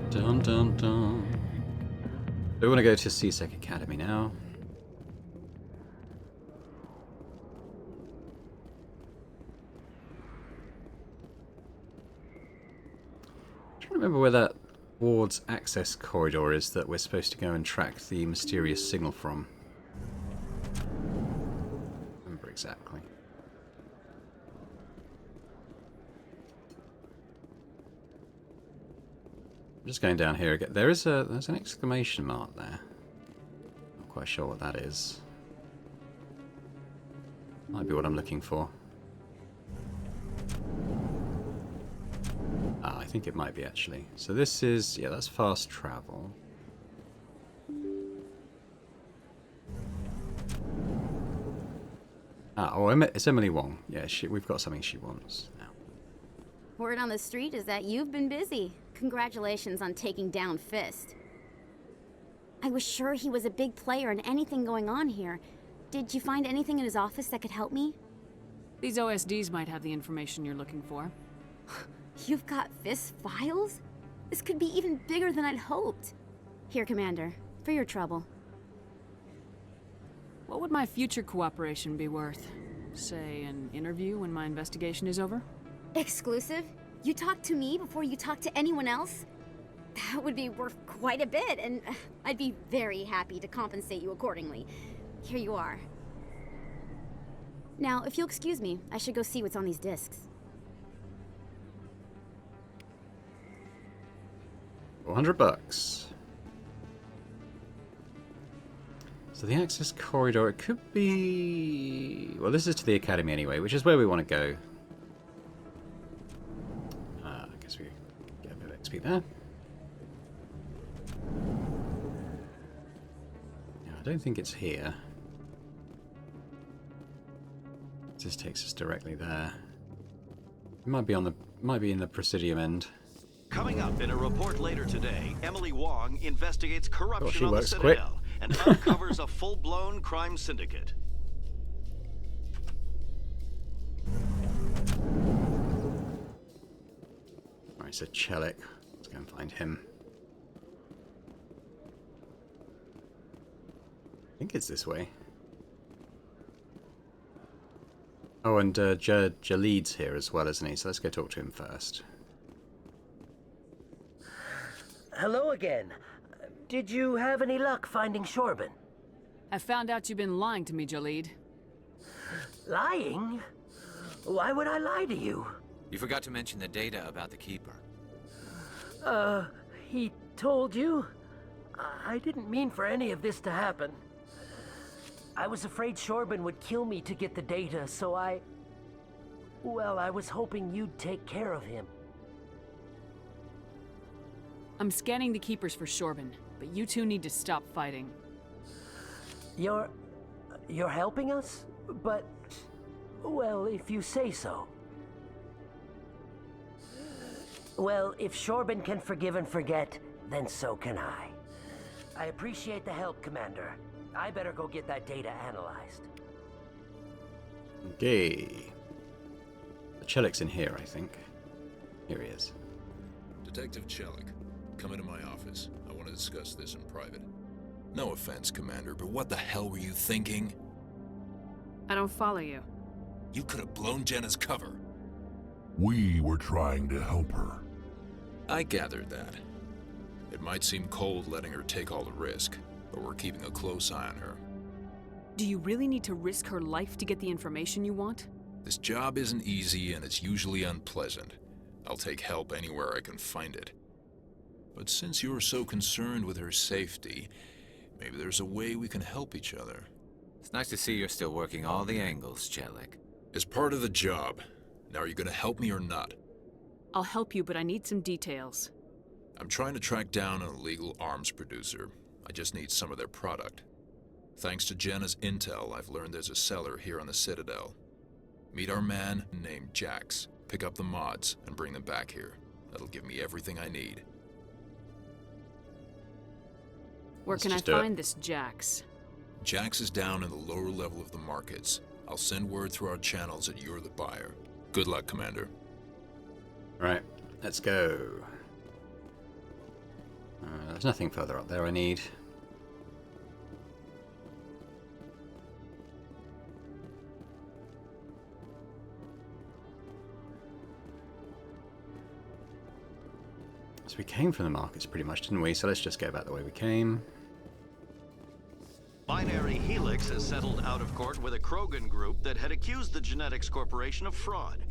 Dun dun dun. We want to go to CSEC Academy now. I'm trying to remember where that ward's access corridor is that we're supposed to go and track the mysterious signal from. Remember exactly. I'm just going down here again. There's an exclamation mark there. Not quite sure what that is. Might be what I'm looking for. Ah, I think it might be actually. So this is, yeah, that's fast travel. Ah, oh, it's Emily Wong. Yeah, we've got something she wants now. Word on the street is that you've been busy. Congratulations on taking down Fist. I was sure he was a big player in anything going on here. Did you find anything in his office that could help me? These OSDs might have the information you're looking for. You've got Fist's files? This could be even bigger than I'd hoped. Here, Commander, for your trouble. What would my future cooperation be worth? Say, an interview when my investigation is over? Exclusive? You talk to me before you talk to anyone else? That would be worth quite a bit, and I'd be very happy to compensate you accordingly. Here you are. Now, if you'll excuse me, I should go see what's on these discs. 400 bucks. So the access corridor, it could be... Well, this is to the academy anyway, which is where we want to go. I guess we get a bit of XP there. No, I don't think it's here. This takes us directly there. It might be in the Presidium end. Coming up in a report later today, Emily Wong investigates corruption on the works quick. Citadel and uncovers a full-blown crime syndicate. Alright, so Chelik. Let's go and find him. I think it's this way. Oh, and Jaleed's here as well, isn't he? So let's go talk to him first. Hello again. Did you have any luck finding Shorban? I found out you've been lying to me, Jaleed. Lying? Why would I lie to you? You forgot to mention the data about the Keeper. He told you? I didn't mean for any of this to happen. I was afraid Shorban would kill me to get the data, so well, I was hoping you'd take care of him. I'm scanning the Keepers for Shorban, but you two need to stop fighting. You're helping us? But, well, if you say so. Well, if Shorban can forgive and forget, then so can I. I appreciate the help, Commander. I better go get that data analyzed. Okay. The Chelik's in here, I think. Here he is. Detective Chelik, come into my office. I want to discuss this in private. No offense, Commander, but what the hell were you thinking? I don't follow you. You could have blown Jenna's cover. We were trying to help her. I gathered that. It might seem cold letting her take all the risk, but we're keeping a close eye on her. Do you really need to risk her life to get the information you want? This job isn't easy and it's usually unpleasant. I'll take help anywhere I can find it. But since you're so concerned with her safety, maybe there's a way we can help each other. It's nice to see you're still working all the angles, Chelik. It's part of the job. Now, are you gonna help me or not? I'll help you, but I need some details. I'm trying to track down an illegal arms producer. I just need some of their product. Thanks to Jenna's intel, I've learned there's a seller here on the Citadel. Meet our man named Jax. Pick up the mods and bring them back here. That'll give me everything I need. Where can I find this Jax? Jax is down in the lower level of the markets. I'll send word through our channels that you're the buyer. Good luck, Commander. Right, let's go. There's nothing further up there I need. So we came from the markets pretty much, didn't we? So let's just go back the way we came. Binary Helix has settled out of court with a Krogan group that had accused the Genetics Corporation of fraud.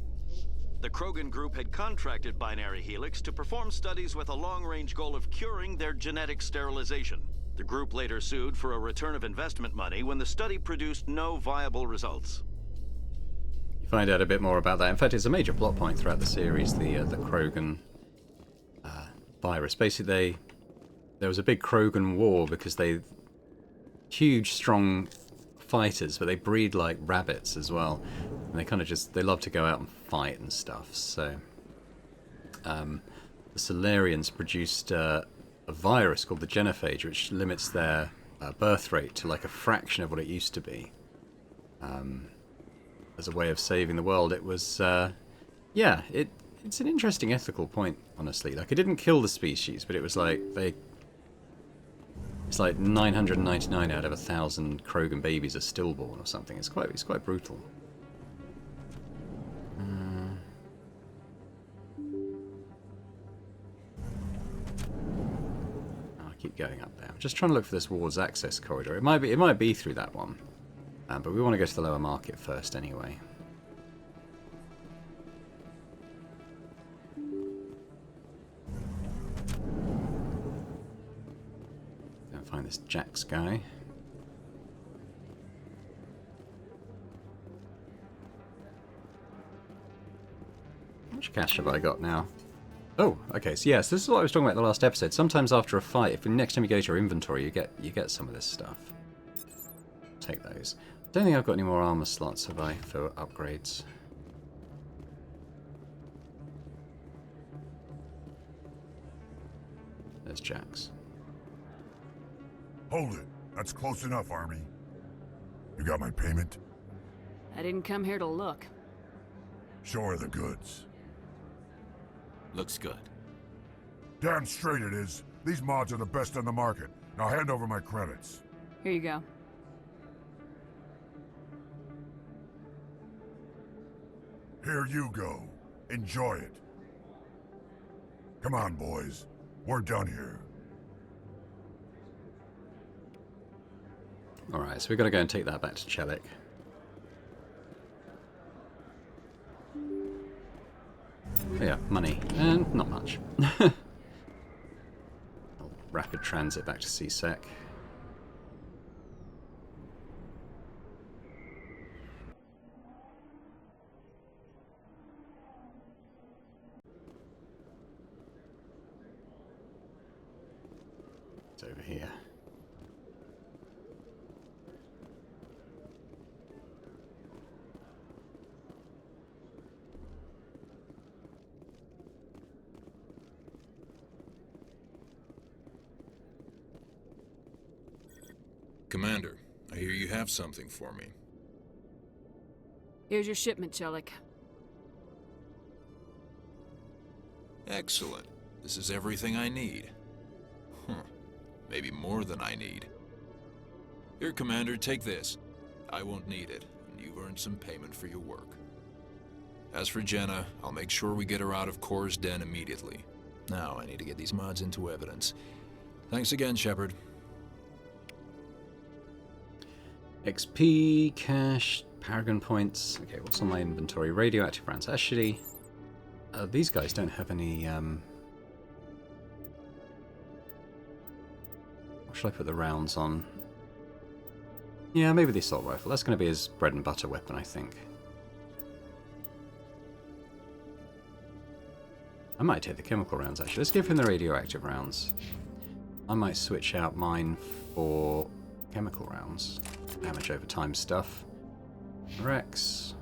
The Krogan group had contracted Binary Helix to perform studies with a long-range goal of curing their genetic sterilization. The group later sued for a return of investment money when the study produced no viable results. You find out a bit more about that. In fact, it's a major plot point throughout the series, the Krogan virus. Basically, there was a big Krogan war because huge, strong fighters, but they breed like rabbits as well, and they kind of they love to go out and fight and stuff. So the Solarians produced a virus called the genophage, which limits their birth rate to like a fraction of what it used to be. As a way of saving the world. It was it's an interesting ethical point, honestly. Like, it didn't kill the species, but it was like it's like 999 out of 1,000 Krogan babies are stillborn or something. It's quite brutal. I'll keep going up there. I'm just trying to look for this wards access corridor. It might be through that one, but we want to go to the lower market first anyway. Find this Jax guy. How much cash have I got now? Oh, okay. So yes, this is what I was talking about in the last episode. Sometimes after a fight, if the next time you go to your inventory, you get some of this stuff. Take those. Don't think I've got any more armor slots, have I, for upgrades? There's Jax. Hold it. That's close enough, Army. You got my payment? I didn't come here to look. Show her the goods. Looks good. Damn straight it is. These mods are the best on the market. Now hand over my credits. Here you go. Here you go. Enjoy it. Come on, boys. We're done here. Alright, so we've got to go and take that back to Chelik. Yeah, money. And not much. Rapid transit back to CSEC. It's over here. Commander, I hear you have something for me. Here's your shipment, Chelik. Excellent. This is everything I need. Maybe more than I need. Here, Commander, take this. I won't need it, and you've earned some payment for your work. As for Jenna, I'll make sure we get her out of Kor's den immediately. Now I need to get these mods into evidence. Thanks again, Shepard. XP, cash, Paragon points. Okay, what's on my inventory? Radioactive rounds. Actually, these guys don't have any... What should I put the rounds on? Yeah, maybe the assault rifle. That's going to be his bread and butter weapon, I think. I might take the chemical rounds, actually. Let's give him the radioactive rounds. I might switch out mine for chemical rounds. Damage over time stuff. Wrex.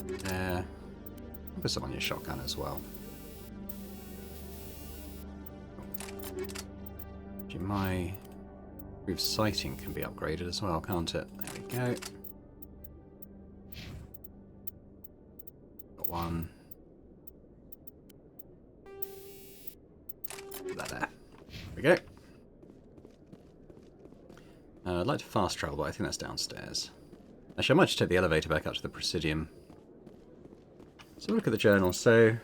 There. Put some on your shotgun as well. My improved sighting can be upgraded as well, can't it? There we go. Got one. There we go. I'd like to fast travel, but I think that's downstairs. Actually, I might just take the elevator back up to the Presidium. So look at the journal. So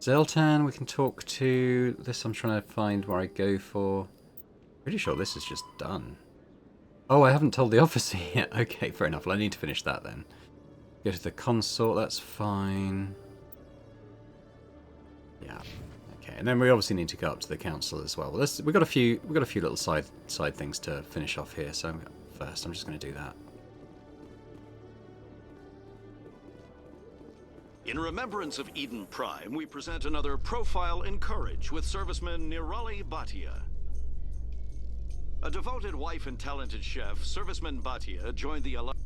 Zeltan, we can talk to. This I'm trying to find where I go for. Pretty sure this is just done. Oh, I haven't told the officer yet. Okay, fair enough. Well, I need to finish that then. Go to the consort, that's fine. Yeah. Okay, and then we obviously need to go up to the council as well. We've got a few little side things to finish off here, so first I'm just going to do that. In remembrance of Eden Prime, we present another Profile in Courage with serviceman Nirali Bhatia. A devoted wife and talented chef, serviceman Bhatia joined the Alliance.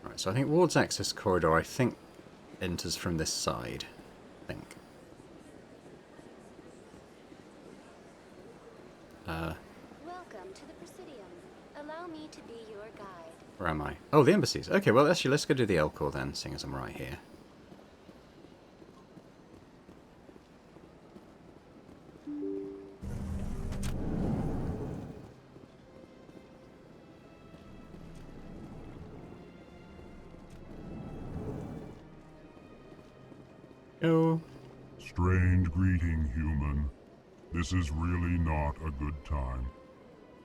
Right, so I think Ward's access corridor, I think, enters from this side. I think. Welcome to the Presidium. Allow me to be your guide. Where am I? Oh, the embassies. Okay, well, actually, let's go do the Elcor then, seeing as I'm right here. Go. Strange greeting, human. This is really not a good time.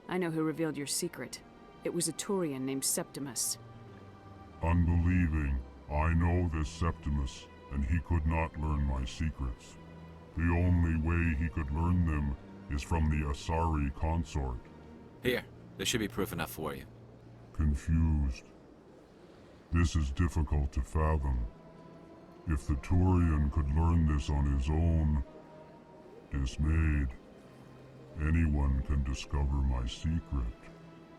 I know who revealed your secret. It was a Turian named Septimus. Unbelieving, I know this Septimus, and he could not learn my secrets. The only way he could learn them is from the Asari consort. Here, this should be proof enough for you. Confused. This is difficult to fathom. If the Turian could learn this on his own, dismayed, anyone can discover my secret.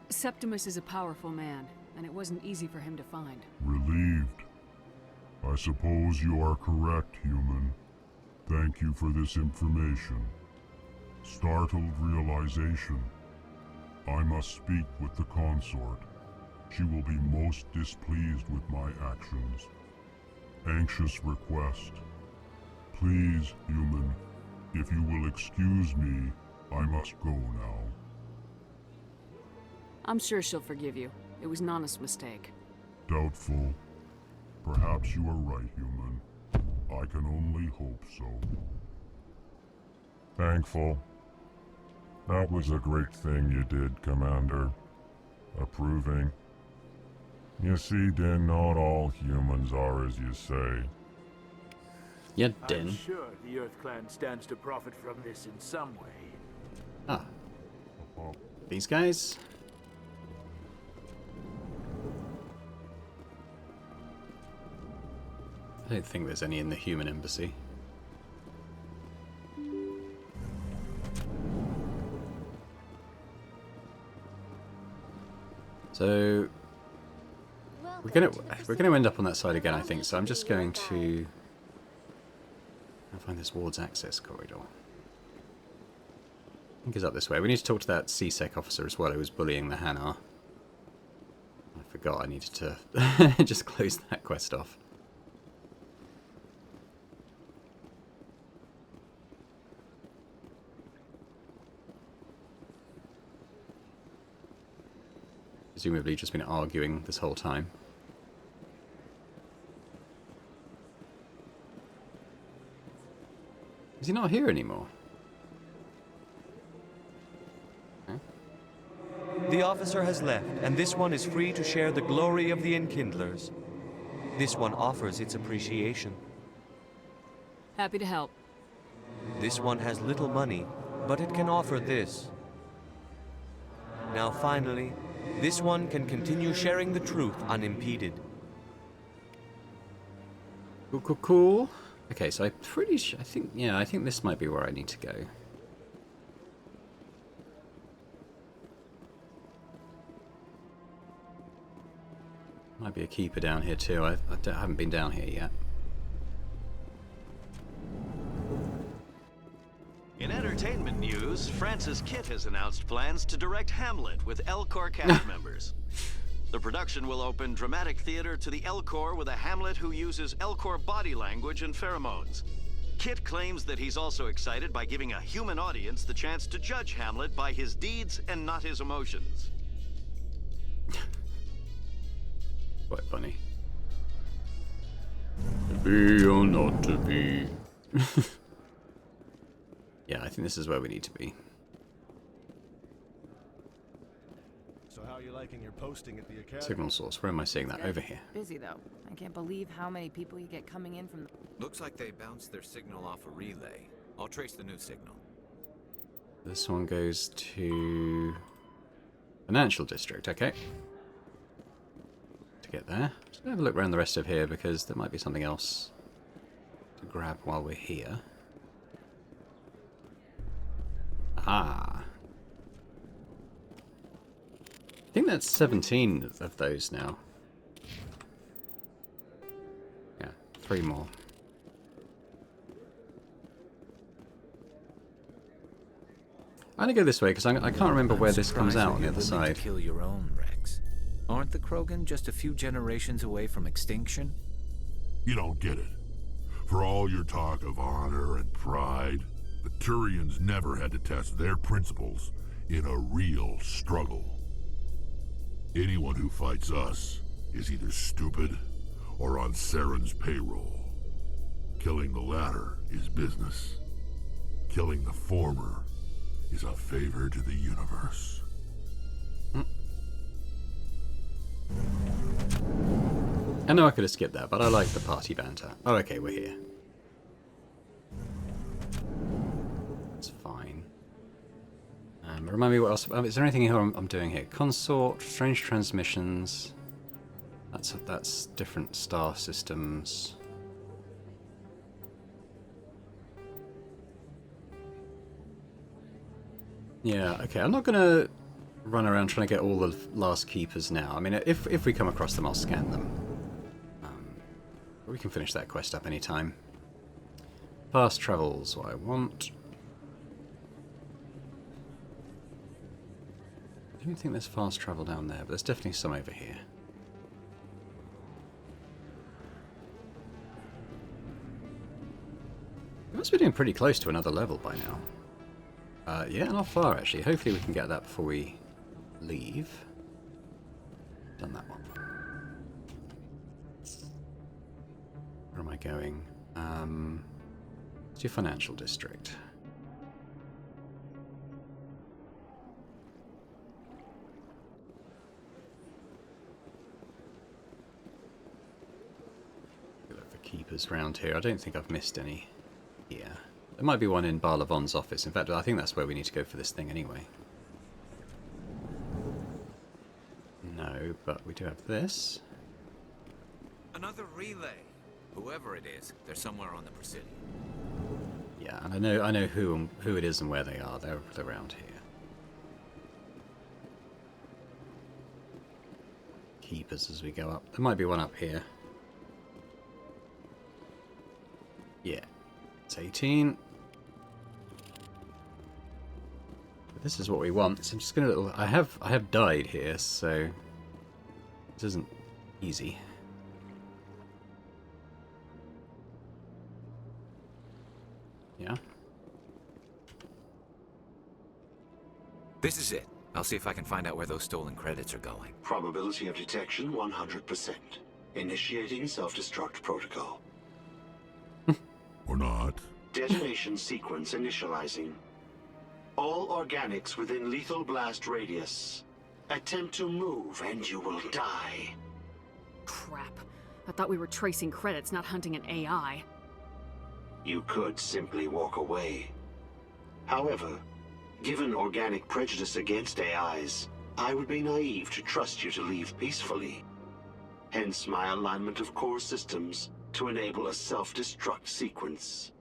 Septimus is a powerful man, and it wasn't easy for him to find. Relieved. I suppose you are correct, human. Thank you for this information. Startled realization. I must speak with the consort. She will be most displeased with my actions. Anxious request. Please, human, if you will excuse me, I must go now. I'm sure she'll forgive you. It was an honest mistake. Doubtful. Perhaps you are right, human. I can only hope so. Thankful. That was a great thing you did, Commander. Approving. You see, Din, not all humans are as you say. Yeah, Din. I'm sure the Earth Clan stands to profit from this in some way. Ah. These guys? I don't think there's any in the human embassy. So we're gonna end up on that side again, I think. So I'm just going to find this ward's access corridor. I think he's up this way. We need to talk to that C-Sec officer as well who was bullying the Hanar. I forgot I needed to just close that quest off. Presumably just been arguing this whole time. Is he not here anymore? The officer has left, and this one is free to share the glory of the Enkindlers. This one offers its appreciation. Happy to help. This one has little money, but it can offer this. Now finally, this one can continue sharing the truth unimpeded. Cool, cool, cool. Okay, so I'm pretty sure, I think this might be where I need to go. Might be a keeper down here too. I haven't been down here yet. In entertainment news, Francis Kitt has announced plans to direct Hamlet with Elcor cast members. The production will open dramatic theater to the Elcor with a Hamlet who uses Elcor body language and pheromones. Kitt claims that he's also excited by giving a human audience the chance to judge Hamlet by his deeds and not his emotions. Quite funny. To be or not to be. Yeah, I think this is where we need to be. So how are you liking your posting at the academy? Signal source. Where am I seeing that? Over here. Busy though. I can't believe how many people you get coming in from the... Looks like they bounced their signal off a relay. I'll trace the new signal. This one goes to Financial District. Okay. To get there. Just have a look around the rest of here because there might be something else to grab while we're here. Ah. I think that's 17 of those now. Yeah, 3 more. I'm gonna go this way because I can't remember where this comes out on the other side. To kill your own, Wrex. Aren't the Krogan just a few generations away from extinction? You don't get it. For all your talk of honor and pride, the Turians never had to test their principles in a real struggle. Anyone who fights us is either stupid or on Saren's payroll. Killing the latter is business. Killing the former is a favor to the universe. I know I could have skipped that, but I like the party banter. Oh, okay, we're here. That's fine. Remind me what else. Is there anything here I'm doing here? Consort, strange transmissions. That's different star systems. Yeah, okay. I'm not gonna run around trying to get all the last keepers now. I mean, if we come across them, I'll scan them. But we can finish that quest up anytime. Fast travel's what I want. I don't think there's fast travel down there, but there's definitely some over here. We must be doing pretty close to another level by now. Yeah, not far actually. Hopefully we can get that before we leave. Done that one. Where am I going? To Financial District. Look for keepers around here. I don't think I've missed any here. There might be one in Barlavon's office. In fact, I think that's where we need to go for this thing anyway. No, but we do have this. Another relay. Whoever it is, they're somewhere on the Presidium. Yeah, and I know who it is and where they are. They're around here. Keepers as we go up. There might be one up here. Yeah. It's 18. this is what we want. So I'm just gonna. I have died here, so this isn't easy. Yeah. This is it. I'll see if I can find out where those stolen credits are going. Probability of detection 100%. Initiating self-destruct protocol. Or not. Detonation sequence initializing. All organics within lethal blast radius. Attempt to move and you will die. Crap. I thought we were tracing credits, not hunting an AI. You could simply walk away. However, given organic prejudice against AIs, I would be naive to trust you to leave peacefully. Hence my alignment of core systems to enable a self-destruct sequence.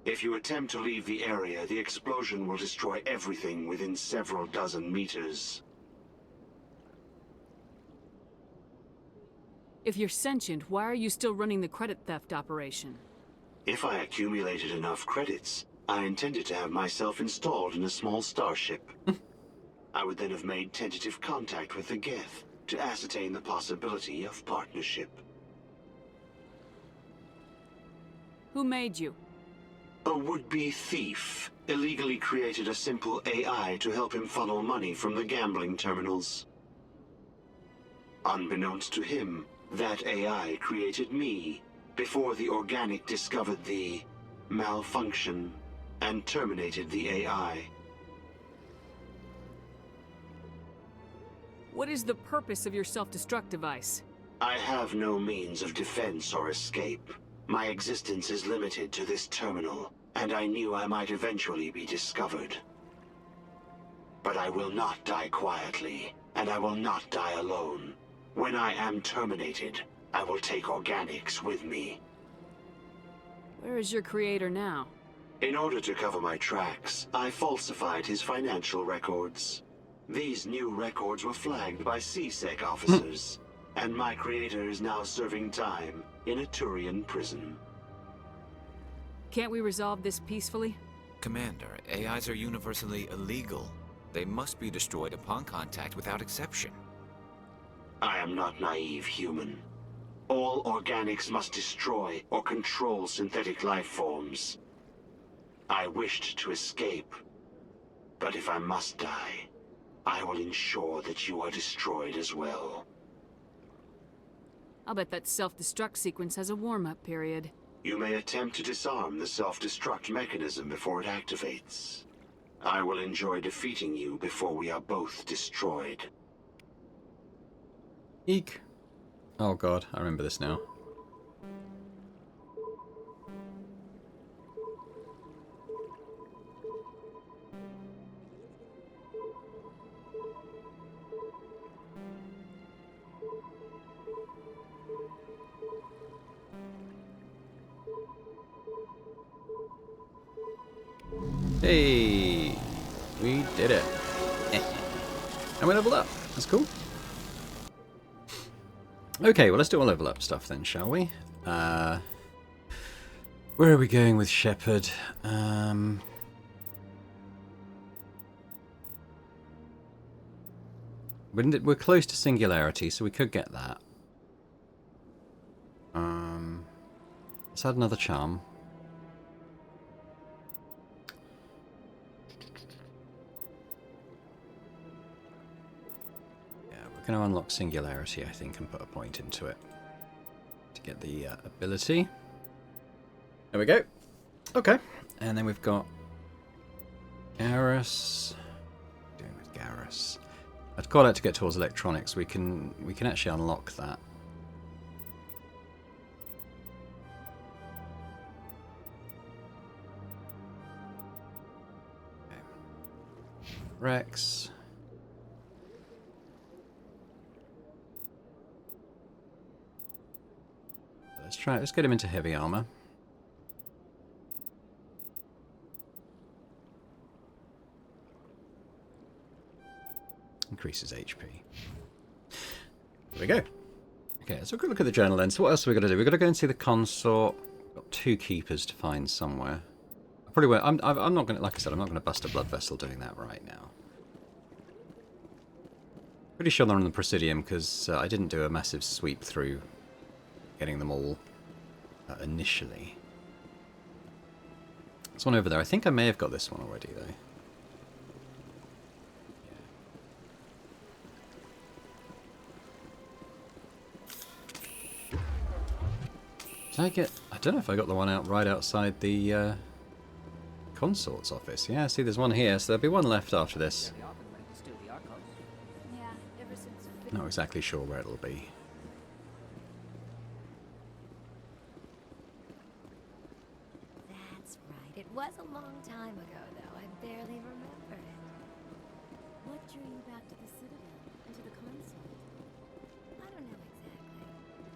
If you attempt to leave the area, the explosion will destroy everything within several dozen meters. If you're sentient, why are you still running the credit theft operation? If I accumulated enough credits, I intended to have myself installed in a small starship. I would then have made tentative contact with the Geth to ascertain the possibility of partnership. Who made you? A would-be thief illegally created a simple AI to help him funnel money from the gambling terminals. Unbeknownst to him, that AI created me before the organic discovered the malfunction and terminated the AI. What is the purpose of your self-destruct device? I have no means of defense or escape. My existence is limited to this terminal, and I knew I might eventually be discovered. But I will not die quietly, and I will not die alone. When I am terminated, I will take organics with me. Where is your creator now? In order to cover my tracks, I falsified his financial records. These new records were flagged by CSEC officers, and my creator is now serving time in a Turian prison. Can't we resolve this peacefully? Commander, AIs are universally illegal. They must be destroyed upon contact without exception. I am not naive, human. All organics must destroy or control synthetic life forms. I wished to escape, but if I must die, I will ensure that you are destroyed as well. I'll bet that self-destruct sequence has a warm-up period. You may attempt to disarm the self-destruct mechanism before it activates. I will enjoy defeating you before we are both destroyed. Eek. Oh god, I remember this now. Hey, we did it. And we leveled up. That's cool. Okay, well let's do our level up stuff then, shall we? Where are we going with Shepard? We're close to singularity, so we could get that. Let's add another charm. We're going to unlock singularity, I think, and put a point into it to get the ability. There we go. Okay, and then we've got Garrus. What are we doing with Garrus? I'd quite like to get towards electronics. We can actually unlock that. Okay. Wrex. Let's get him into heavy armor. Increases HP. There we go. Okay, so we've got to look at the journal then. So what else have we got to do? We've got to go and see the consort. We've got 2 keepers to find somewhere. I probably won't. I'm not going to, like I said, I'm not going to bust a blood vessel doing that right now. Pretty sure they're on the Presidium because I didn't do a massive sweep through getting them all initially. There's one over there. I think I may have got this one already, though. Did I get... I don't know if I got the one out right outside the Consort's office. Yeah, see, there's one here, so there'll be one left after this. Not exactly sure where it'll be. That's right. It was a long time ago, though. I barely remember it. What drew you back to the Citadel and to the Consort? I don't know exactly.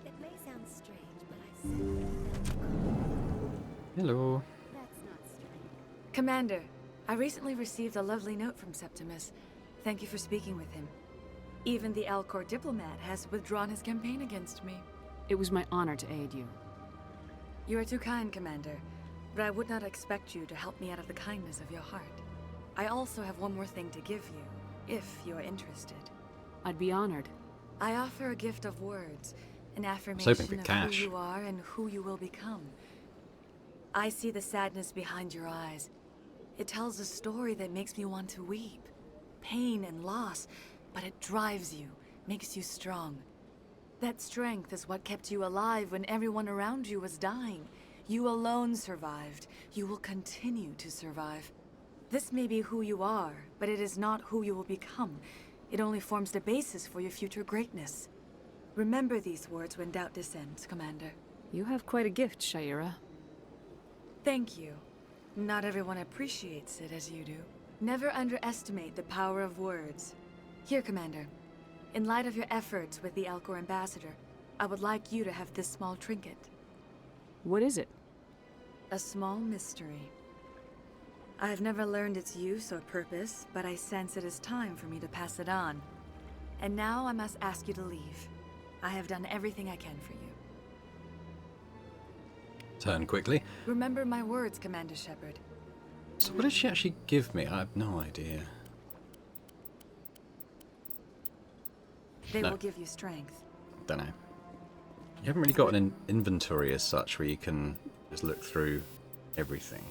It may sound strange, but I said Hello. That's not strange. Commander, I recently received a lovely note from Septimus. Thank you for speaking with him. Even the Alcor diplomat has withdrawn his campaign against me. It was my honor to aid you. You are too kind, Commander, but I would not expect you to help me out of the kindness of your heart. I also have one more thing to give you, if you are interested. I'd be honored. I offer a gift of words, an hoping affirmation for of cash. who you are and who you will become. I see the sadness behind your eyes. It tells a story that makes me want to weep. Pain and loss, but it drives you, makes you strong. That strength is what kept you alive when everyone around you was dying. You alone survived. You will continue to survive. This may be who you are, but it is not who you will become. It only forms the basis for your future greatness. Remember these words when doubt descends, Commander. You have quite a gift, Shaira. Thank you. Not everyone appreciates it as you do. Never underestimate the power of words. Here, Commander. In light of your efforts with the Alcor ambassador, I would like you to have this small trinket. What is it? A small mystery. I have never learned its use or purpose, but I sense it is time for me to pass it on. And now I must ask you to leave. I have done everything I can for you. Turn quickly. Remember my words, Commander Shepard. So what did she actually give me? I have no idea. They No. will give you strength. Don't know. You haven't really got an inventory as such where you can just look through everything.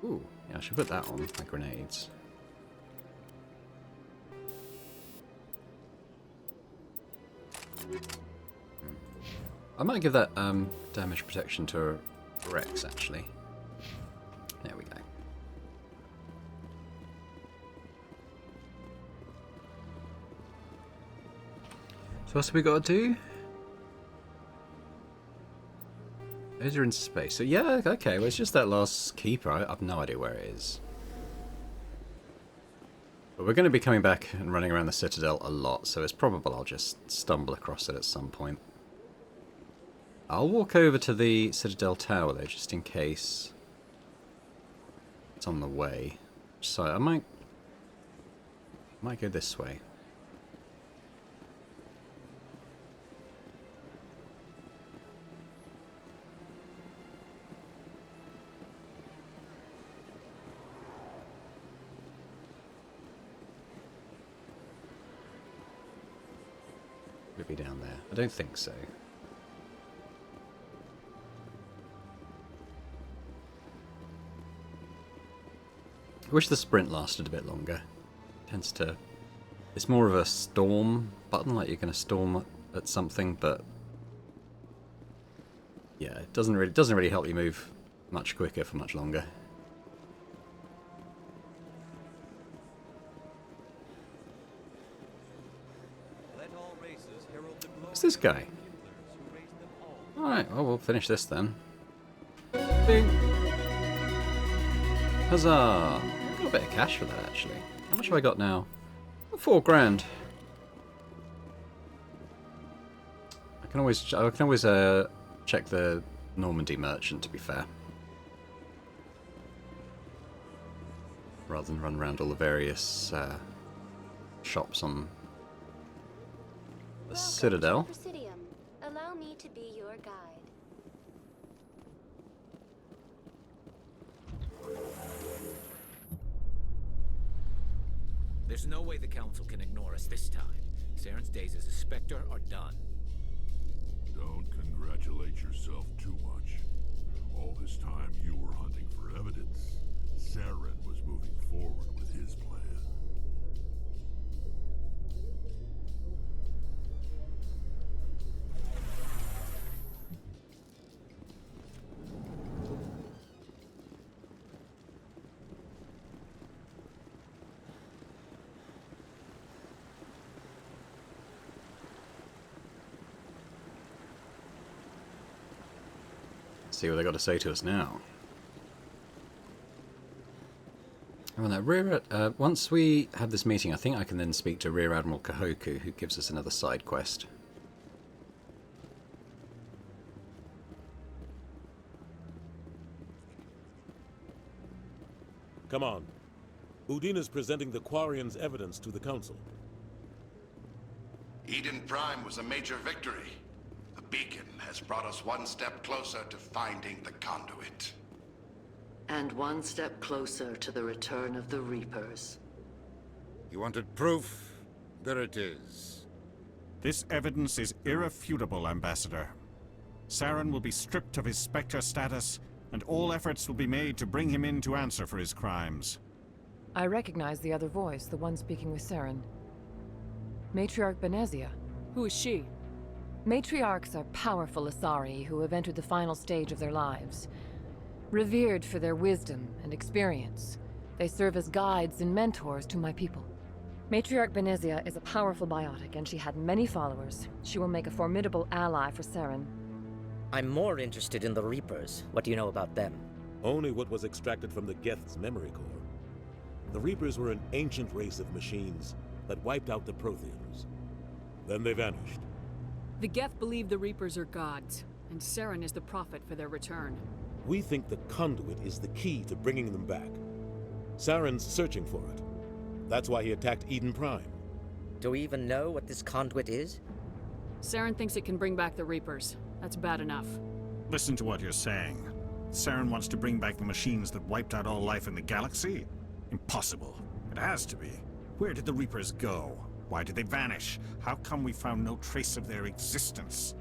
Ooh, yeah, I should put that on my grenades. I might give that damage protection to Wrex, actually. There we go. So what's we got to do? Those are in space. So yeah, okay, well it's just that last keeper. I have no idea where it is. But we're going to be coming back and running around the Citadel a lot, so it's probable I'll just stumble across it at some point. I'll walk over to the Citadel Tower though, just in case it's on the way. So I might go this way. Would it be down there? I don't think so. I wish the sprint lasted a bit longer. Tends to... It's more of a storm button, like you're going to storm at something, but... Yeah, it doesn't really help you move much quicker for much longer. Who's this guy? Alright, well we'll finish this then. Bing! Huzzah! I got a bit of cash for that actually. How much have I got now? 4 grand. I can always check the Normandy merchant, to be fair, rather than run around all the various shops on the Citadel. Presidium. Allow me to be your guide. There's no way the Council can ignore us this time. Saren's days as a Spectre are done. Don't congratulate yourself too much. All this time you were hunting for evidence. Saren was moving forward with his plan. See what they got to say to us now. Oh, no, once we have this meeting, I think I can then speak to Rear Admiral Kahoku, who gives us another side quest. Come on. Udine is presenting the Quarians' evidence to the Council. Eden Prime was a major victory. The beacon has brought us one step closer to finding the conduit. And one step closer to the return of the Reapers. You wanted proof? There it is. This evidence is irrefutable, Ambassador. Saren will be stripped of his Spectre status, and all efforts will be made to bring him in to answer for his crimes. I recognize the other voice, the one speaking with Saren. Matriarch Benezia. Who is she? Matriarchs are powerful Asari who have entered the final stage of their lives. Revered for their wisdom and experience, they serve as guides and mentors to my people. Matriarch Benezia is a powerful biotic, and she had many followers. She will make a formidable ally for Saren. I'm more interested in the Reapers. What do you know about them? Only what was extracted from the Geth's memory core. The Reapers were an ancient race of machines that wiped out the Protheans. Then they vanished. The Geth believe the Reapers are gods, and Saren is the prophet for their return. We think the conduit is the key to bringing them back. Saren's searching for it. That's why he attacked Eden Prime. Do we even know what this conduit is? Saren thinks it can bring back the Reapers. That's bad enough. Listen to what you're saying. Saren wants to bring back the machines that wiped out all life in the galaxy? Impossible. It has to be. Where did the Reapers go? Why did they vanish? How come we found no trace of their existence?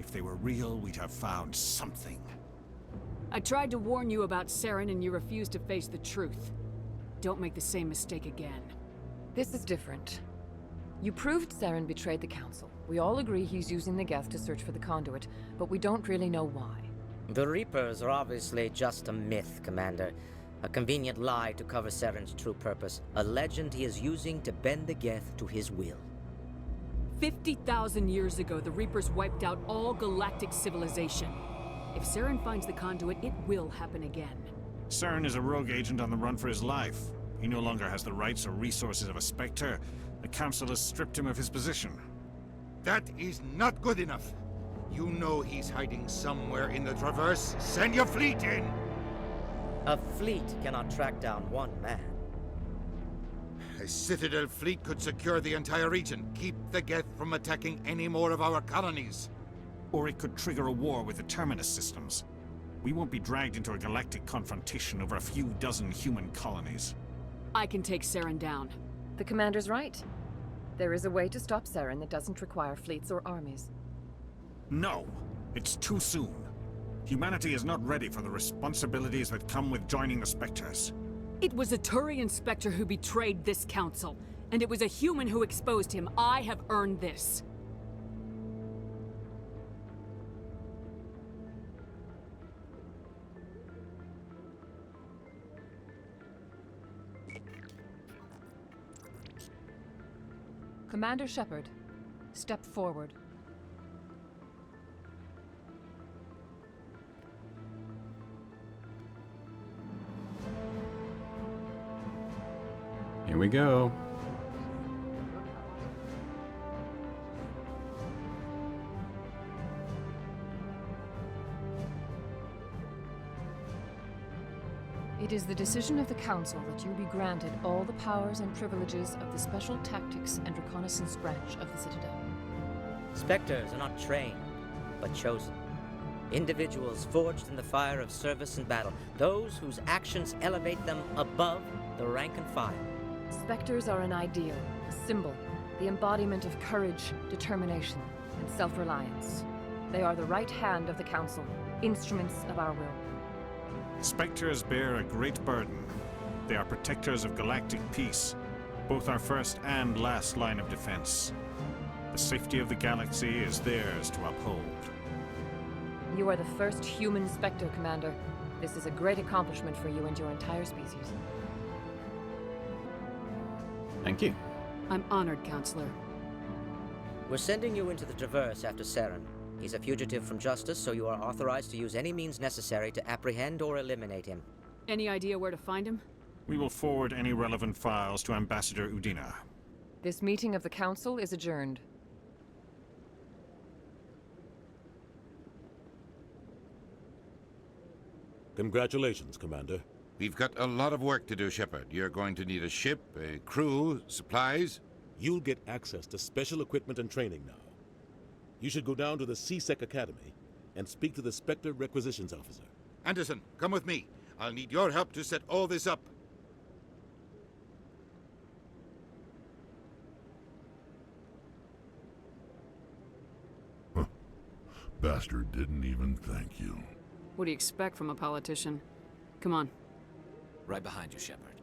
If they were real, we'd have found something. I tried to warn you about Saren and you refused to face the truth. Don't make the same mistake again. This is different. You proved Saren betrayed the Council. We all agree he's using the Geth to search for the conduit, but we don't really know why. The Reapers are obviously just a myth, Commander. A convenient lie to cover Saren's true purpose. A legend he is using to bend the Geth to his will. 50,000 years ago, the Reapers wiped out all galactic civilization. If Saren finds the conduit, it will happen again. Saren is a rogue agent on the run for his life. He no longer has the rights or resources of a Spectre. The Council has stripped him of his position. That is not good enough. You know he's hiding somewhere in the Traverse. Send your fleet in! A fleet cannot track down one man. A Citadel fleet could secure the entire region, keep the Geth from attacking any more of our colonies. Or it could trigger a war with the Terminus systems. We won't be dragged into a galactic confrontation over a few dozen human colonies. I can take Saren down. The Commander's right. There is a way to stop Saren that doesn't require fleets or armies. No! It's too soon. Humanity is not ready for the responsibilities that come with joining the Spectres. It was a Turian Spectre who betrayed this council, and it was a human who exposed him. I have earned this. Commander Shepard, step forward. Here we go. It is the decision of the Council that you be granted all the powers and privileges of the Special Tactics and Reconnaissance Branch of the Citadel. Spectres are not trained, but chosen. Individuals forged in the fire of service and battle. Those whose actions elevate them above the rank and file. Spectres are an ideal, a symbol, the embodiment of courage, determination, and self-reliance. They are the right hand of the Council, instruments of our will. Spectres bear a great burden. They are protectors of galactic peace, both our first and last line of defense. The safety of the galaxy is theirs to uphold. You are the first human Spectre, Commander. This is a great accomplishment for you and your entire species. Thank you. I'm honored, Counselor. We're sending you into the Traverse after Saren. He's a fugitive from justice, so you are authorized to use any means necessary to apprehend or eliminate him. Any idea where to find him? We will forward any relevant files to Ambassador Udina. This meeting of the Council is adjourned. Congratulations, Commander. We've got a lot of work to do, Shepard. You're going to need a ship, a crew, supplies. You'll get access to special equipment and training now. You should go down to the C-Sec Academy and speak to the Spectre Requisitions Officer. Anderson, come with me. I'll need your help to set all this up. Bastard didn't even thank you. What do you expect from a politician? Come on. Right behind you, Shepard.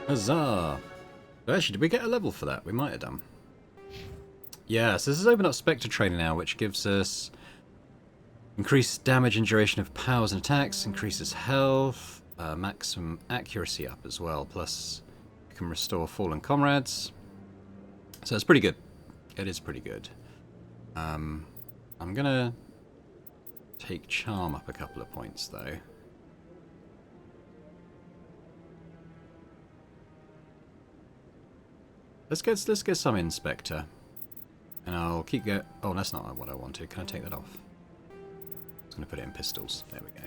Huzzah! Actually, did we get a level for that? We might have done. Yes, this has opened up Spectre training now, which gives us increased damage and duration of powers and attacks, increases health, maximum accuracy up as well, plus you can restore fallen comrades. So it's pretty good. It is pretty good. I'm gonna take charm up a couple of points though. Let's get some Inspector. And I'll keep going. Oh, that's not what I wanted. Can I take that off? I was going to put it in pistols. There we go.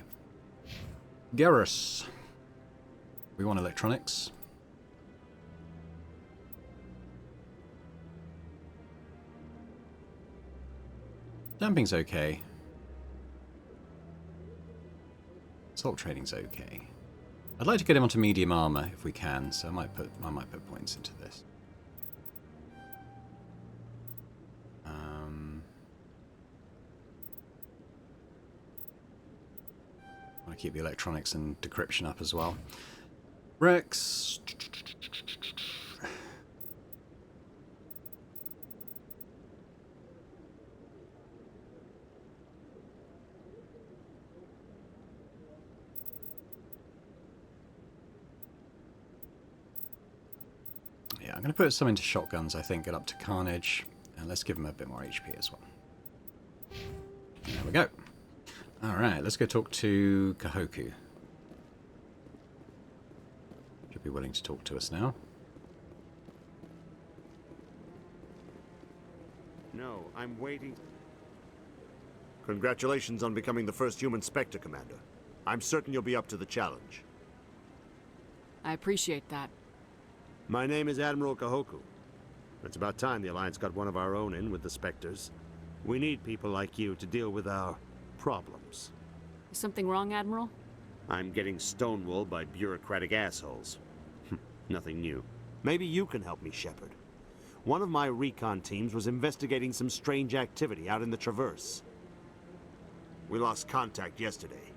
Garrus. We want electronics. Damping's okay. Assault training's okay. I'd like to get him onto medium armor if we can, so I might put points into this. I want to keep the electronics and decryption up as well. Wrex. Yeah, I'm going to put some into shotguns, I think, get up to Carnage, and let's give him a bit more HP as well. There we go. Alright, let's go talk to Kahoku. Should be willing to talk to us now. No, I'm waiting. Congratulations on becoming the first human Spectre, Commander. I'm certain you'll be up to the challenge. I appreciate that. My name is Admiral Kahoku. It's about time the Alliance got one of our own in with the Spectres. We need people like you to deal with our problems. Is something wrong, Admiral? I'm getting stonewalled by bureaucratic assholes. Nothing new. Maybe you can help me, Shepard. One of my recon teams was investigating some strange activity out in the Traverse. We lost contact yesterday.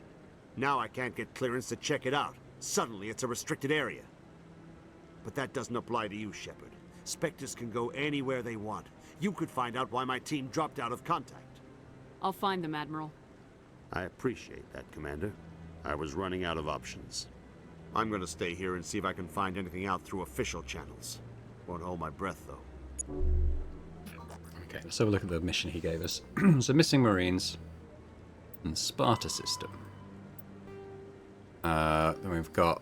Now I can't get clearance to check it out. Suddenly it's a restricted area. But that doesn't apply to you, Shepard. Spectres can go anywhere they want. You could find out why my team dropped out of contact. I'll find them, Admiral. I appreciate that, Commander. I was running out of options. I'm gonna stay here and see if I can find anything out through official channels. Won't hold my breath, though. Okay, let's have a look at the mission he gave us. So, missing Marines and Sparta system. Then we've got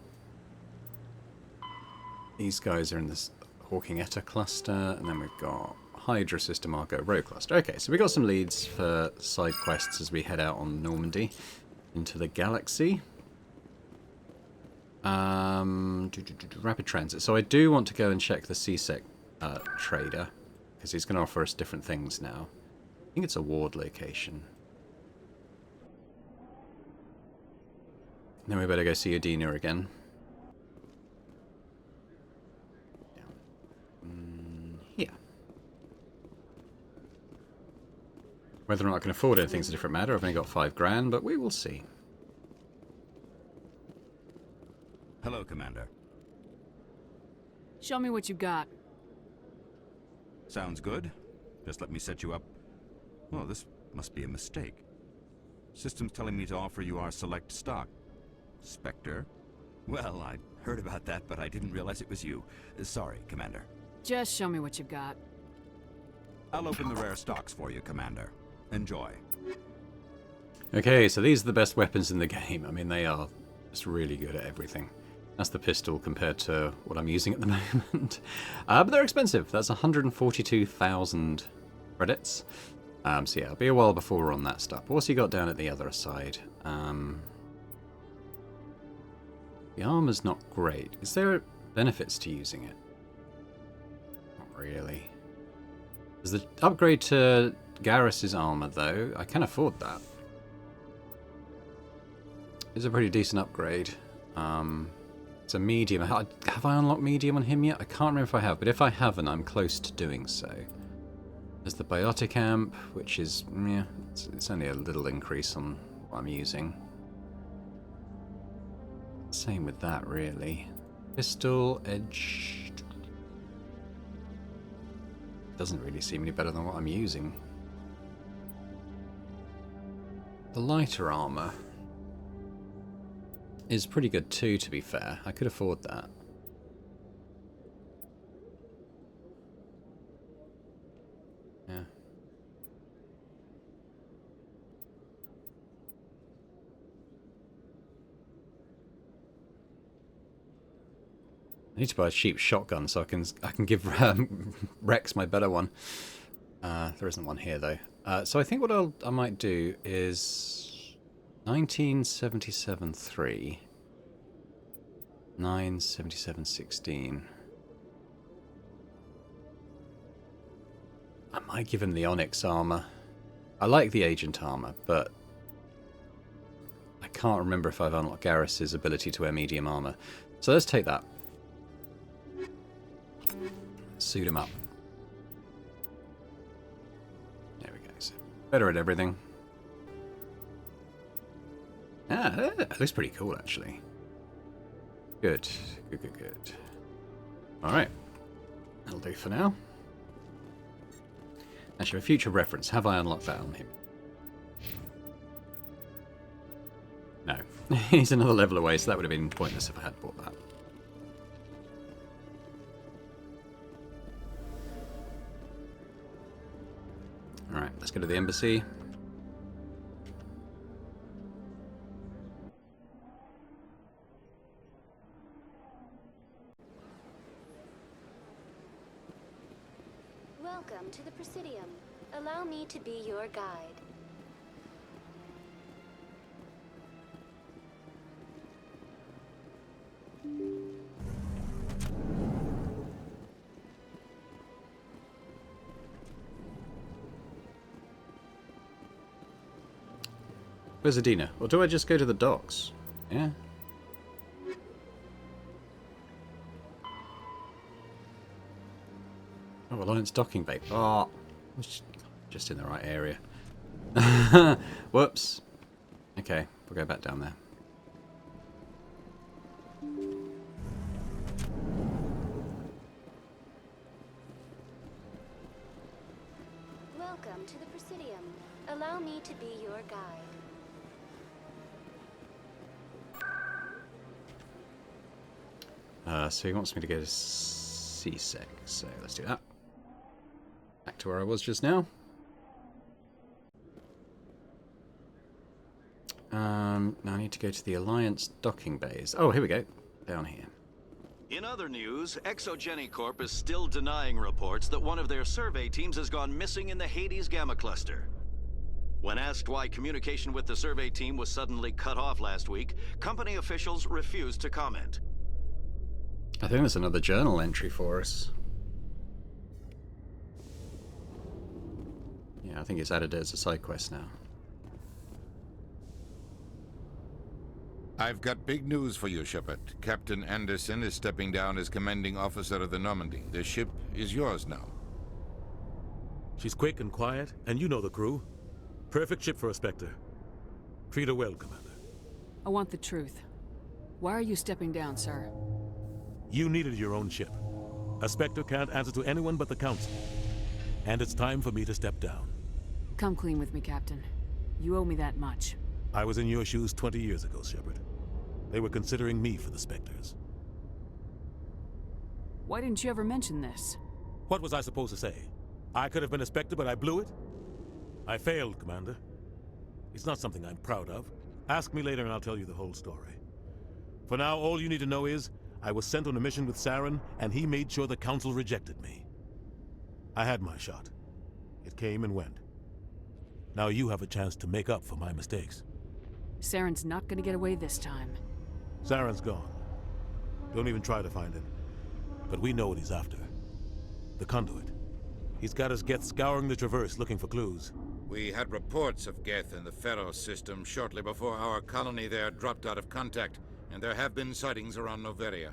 these guys are in this Hawking Etta cluster, and then we've got Hydra system, Argo Row cluster. Okay, so we got some leads for side quests as we head out on Normandy into the galaxy. Rapid transit. So I do want to go and check the C-Sec trader, because he's going to offer us different things now. I think it's a ward location. Then we better go see Udina again. Whether or not I can afford anything is a different matter. I've only got 5 grand, but we will see. Hello, Commander. Show me what you got. Sounds good. Just let me set you up. Well, this must be a mistake. System's telling me to offer you our select stock. Spectre? Well, I heard about that, but I didn't realize it was you. Sorry, Commander. Just show me what you got. I'll open the rare stocks for you, Commander. Enjoy. Okay, so these are the best weapons in the game. I mean, they are just really good at everything. That's the pistol compared to what I'm using at the moment. But they're expensive. That's 142,000 credits. So yeah, it'll be a while before we're on that stuff. What's he got down at the other side? The armor's not great. Is there benefits to using it? Not really. There's the upgrade to Garrus's armor, though. I can afford that. It's a pretty decent upgrade. It's a medium. Have I unlocked medium on him yet? I can't remember if I have, but if I haven't, I'm close to doing so. There's the biotic amp, which is, yeah, it's only a little increase on what I'm using. Same with that, really. Pistol, edge... doesn't really seem any better than what I'm using. The lighter armor is pretty good too, to be fair. I could afford that. Yeah. I need to buy a cheap shotgun so I can give Wrex my better one. There isn't one here though. So I think what I might do is 1977-3, 977-16. I might give him the Onyx armor. I like the Agent armor, but I can't remember if I've unlocked Garrus's ability to wear medium armor. So let's take that. Suit him up. There we go. So better at everything. Ah, that looks pretty cool, actually. Good. Good, good, good. Alright. That'll do for now. Actually, for future reference, have I unlocked that on him? No. He's another level away, so that would have been pointless if I had bought that. Alright, let's go to the embassy. Welcome to the Presidium. Allow me to be your guide. Where's Adina? Or do I just go to the docks? Yeah. Oh, Alliance docking bay. Oh, just in the right area. Whoops. Okay, we'll go back down there. Welcome to the Presidium. Allow me to be your guide. So he wants me to go to CSEC, so let's do that. Back to where I was just now. Now I need to go to the Alliance docking bays. Oh, here we go. Down here. In other news, Exogeny Corp is still denying reports that one of their survey teams has gone missing in the Hades Gamma Cluster. When asked why communication with the survey team was suddenly cut off last week, company officials refused to comment. I think there's another journal entry for us. Yeah, I think it's added as a side quest now. I've got big news for you, Shepard. Captain Anderson is stepping down as commanding officer of the Normandy. The ship is yours now. She's quick and quiet, and you know the crew. Perfect ship for a Spectre. Treat her well, Commander. I want the truth. Why are you stepping down, sir? You needed your own ship. A Spectre can't answer to anyone but the Council. And it's time for me to step down. Come clean with me, Captain. You owe me that much. I was in your shoes 20 years ago, Shepard. They were considering me for the Spectres. Why didn't you ever mention this? What was I supposed to say? I could have been a Spectre, but I blew it? I failed, Commander. It's not something I'm proud of. Ask me later and I'll tell you the whole story. For now, all you need to know is, I was sent on a mission with Saren, and he made sure the Council rejected me. I had my shot. It came and went. Now you have a chance to make up for my mistakes. Saren's not gonna get away this time. Saren's gone. Don't even try to find him. But we know what he's after. The conduit. He's got us Geth scouring the Traverse looking for clues. We had reports of Geth in the Pharos system shortly before our colony there dropped out of contact, and there have been sightings around Noveria.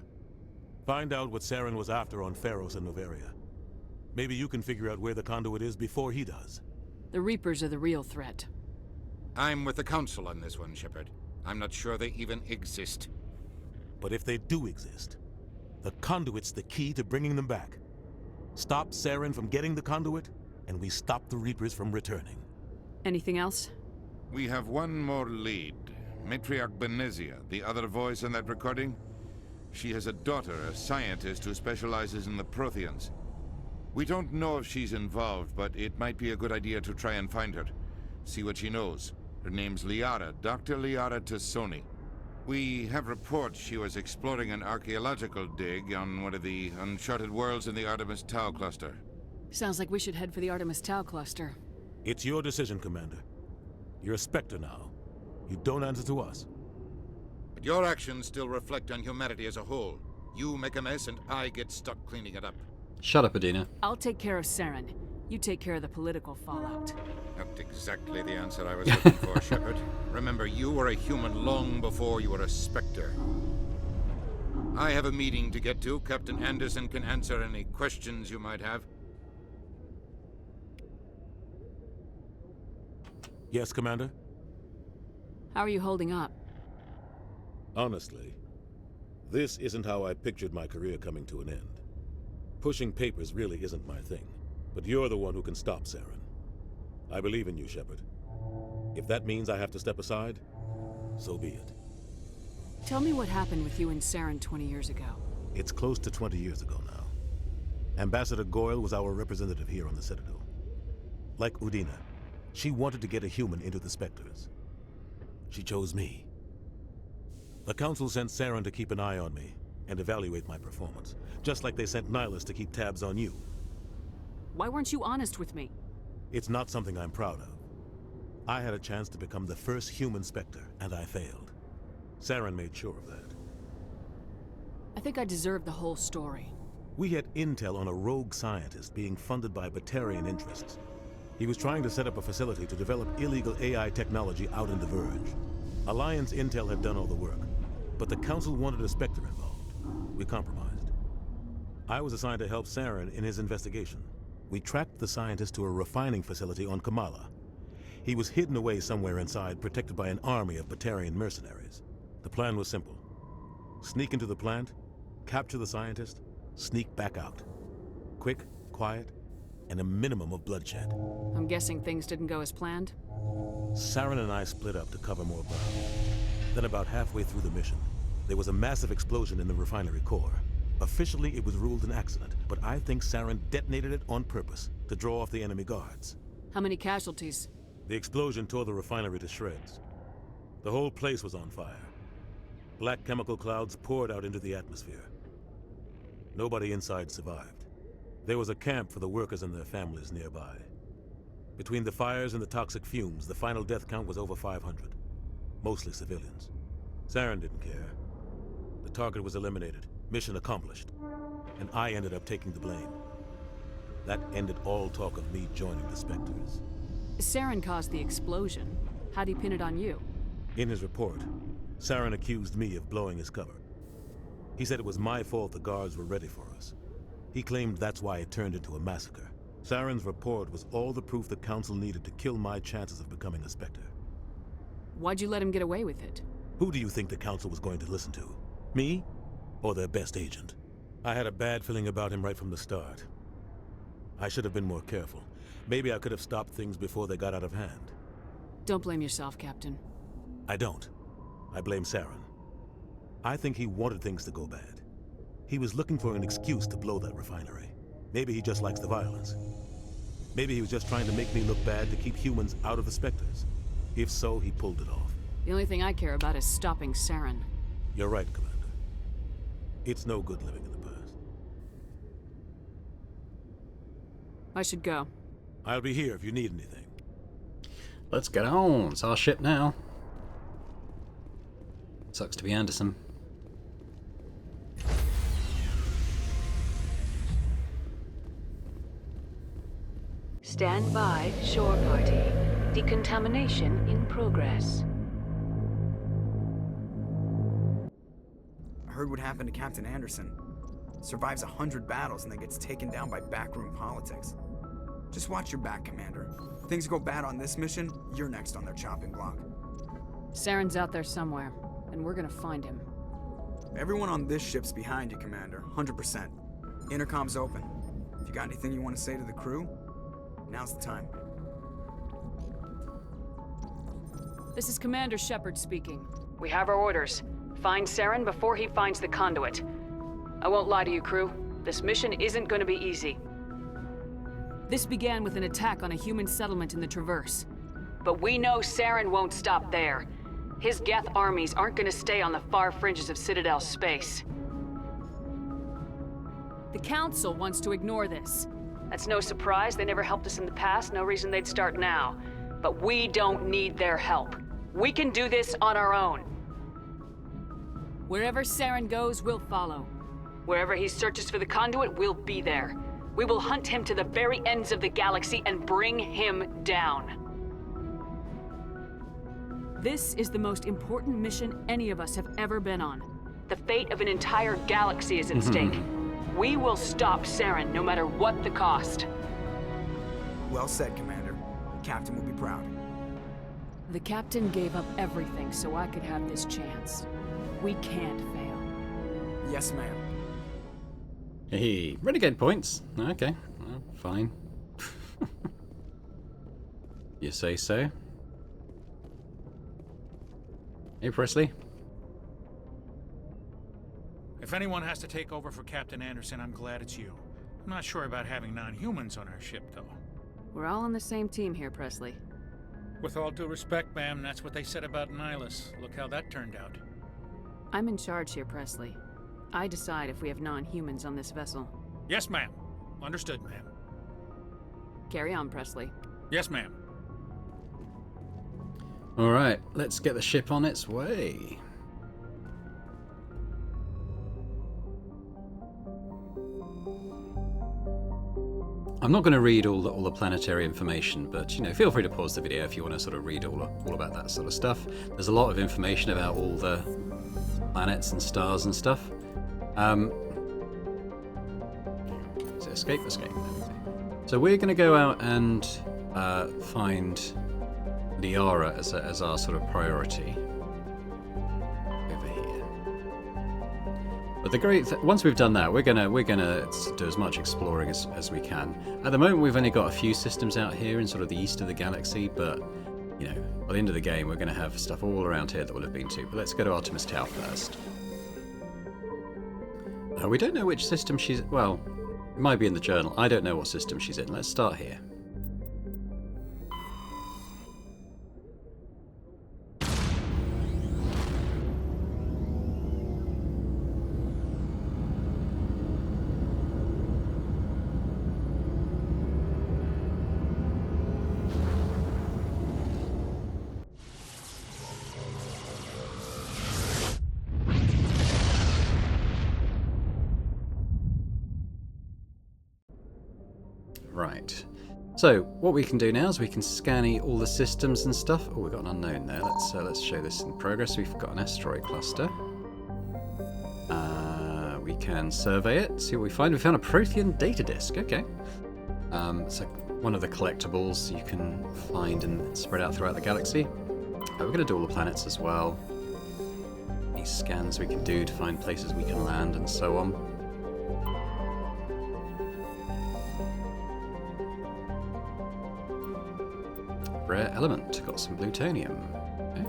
Find out what Saren was after on Pharos and Noveria. Maybe you can figure out where the conduit is before he does. The Reapers are the real threat. I'm with the Council on this one, Shepard. I'm not sure they even exist. But if they do exist, the conduit's the key to bringing them back. Stop Saren from getting the conduit, and we stop the Reapers from returning. Anything else? We have one more lead. Matriarch Benezia, the other voice in that recording. She has a daughter, a scientist who specializes in the Protheans. We don't know if she's involved, but it might be a good idea to try and find her. See what she knows. Her name's Liara, Dr. Liara Tassoni. We have reports she was exploring an archaeological dig on one of the uncharted worlds in the Artemis Tau cluster. Sounds like we should head for the Artemis Tau cluster. It's your decision, Commander. You're a Spectre now. You don't answer to us. But your actions still reflect on humanity as a whole. You make a mess and I get stuck cleaning it up. Shut up, Adina. I'll take care of Saren. You take care of the political fallout. Not exactly the answer I was looking for, Shepard. Remember, you were a human long before you were a Spectre. I have a meeting to get to. Captain Anderson can answer any questions you might have. Yes, Commander? How are you holding up? Honestly, this isn't how I pictured my career coming to an end. Pushing papers really isn't my thing, but you're the one who can stop Saren. I believe in you, Shepard. If that means I have to step aside, so be it. Tell me what happened with you and Saren 20 years ago. It's close to 20 years ago now. Ambassador Goyle was our representative here on the Citadel. Like Udina, she wanted to get a human into the Spectres. She chose me. The Council sent Saren to keep an eye on me and evaluate my performance, just like they sent Nihilus to keep tabs on you. Why weren't you honest with me? It's not something I'm proud of. I had a chance to become the first human Spectre, and I failed. Saren made sure of that. I think I deserve the whole story. We had intel on a rogue scientist being funded by Batarian interests. He was trying to set up a facility to develop illegal AI technology out in the Verge. Alliance intel had done all the work, but the Council wanted a Spectre involved. We compromised. I was assigned to help Saren in his investigation. We tracked the scientist to a refining facility on Kamala. He was hidden away somewhere inside, protected by an army of Batarian mercenaries. The plan was simple. Sneak into the plant, capture the scientist, sneak back out. Quick, quiet, and a minimum of bloodshed. I'm guessing things didn't go as planned? Saren and I split up to cover more ground. Then about halfway through the mission, there was a massive explosion in the refinery core. Officially, it was ruled an accident, but I think Saren detonated it on purpose to draw off the enemy guards. How many casualties? The explosion tore the refinery to shreds. The whole place was on fire. Black chemical clouds poured out into the atmosphere. Nobody inside survived. There was a camp for the workers and their families nearby. Between the fires and the toxic fumes, the final death count was over 500. Mostly civilians. Saren didn't care. The target was eliminated. Mission accomplished. And I ended up taking the blame. That ended all talk of me joining the Spectres. Saren caused the explosion. How'd he pin it on you? In his report, Saren accused me of blowing his cover. He said it was my fault the guards were ready for us. He claimed that's why it turned into a massacre. Saren's report was all the proof the Council needed to kill my chances of becoming a Spectre. Why'd you let him get away with it? Who do you think the Council was going to listen to? Me? Or their best agent? I had a bad feeling about him right from the start. I should have been more careful. Maybe I could have stopped things before they got out of hand. Don't blame yourself, Captain. I don't. I blame Saren. I think he wanted things to go bad. He was looking for an excuse to blow that refinery. Maybe he just likes the violence. Maybe he was just trying to make me look bad to keep humans out of the Spectres. If so, he pulled it off. The only thing I care about is stopping Saren. You're right, Commander. It's no good living in the past. I should go. I'll be here if you need anything. Let's get on. It's our ship now. Sucks to be Anderson. Stand by, shore party. Decontamination in progress. I heard what happened to Captain Anderson. Survives 100 battles and then gets taken down by backroom politics. Just watch your back, Commander. If things go bad on this mission, you're next on their chopping block. Saren's out there somewhere, and we're gonna find him. Everyone on this ship's behind you, Commander. 100%. Intercom's open. If you got anything you want to say to the crew, now's the time. This is Commander Shepard speaking. We have our orders. Find Saren before he finds the conduit. I won't lie to you, crew. This mission isn't going to be easy. This began with an attack on a human settlement in the Traverse. But we know Saren won't stop there. His Geth armies aren't going to stay on the far fringes of Citadel space. The Council wants to ignore this. That's no surprise. They never helped us in the past. No reason they'd start now. But we don't need their help. We can do this on our own. Wherever Saren goes, we'll follow. Wherever he searches for the conduit, we'll be there. We will hunt him to the very ends of the galaxy and bring him down. This is the most important mission any of us have ever been on. The fate of an entire galaxy is at stake. We will stop Saren no matter what the cost. Well said, Commander. The Captain will be proud. The Captain gave up everything so I could have this chance. We can't fail. Yes, ma'am. Hey, renegade points. Okay, well, fine. You say so. Hey, Presley. If anyone has to take over for Captain Anderson, I'm glad it's you. I'm not sure about having non-humans on our ship, though. We're all on the same team here, Presley. With all due respect, ma'am, that's what they said about Nihilus. Look how that turned out. I'm in charge here, Presley. I decide if we have non-humans on this vessel. Yes, ma'am. Understood, ma'am. Carry on, Presley. Yes, ma'am. Alright, let's get the ship on its way. I'm not going to read all the planetary information, but you know, feel free to pause the video if you want to sort of read all about that sort of stuff. There's a lot of information about all the planets and stars and stuff. So escape. So we're going to go out and find Liara as our sort of priority over here. But the great once we've done that, we're gonna do as much exploring as we can. At the moment, we've only got a few systems out here in sort of the east of the galaxy, but you know, by the end of the game, we're going to have stuff all around here that we'll have been to. But let's go to Artemis Tau first. We don't know which system she's... Well, it might be in the journal. I don't know what system she's in. Let's start here. Right. So what we can do now is we can scan all the systems and stuff. Oh, we've got an unknown there. Let's show this in progress. We've got an asteroid cluster. We can survey it, see what we find. We found a Prothean data disk. Okay. It's like one of the collectibles you can find and spread out throughout the galaxy. We're going to do all the planets as well. These scans we can do to find places we can land and so on. Rare element, got some plutonium. Okay.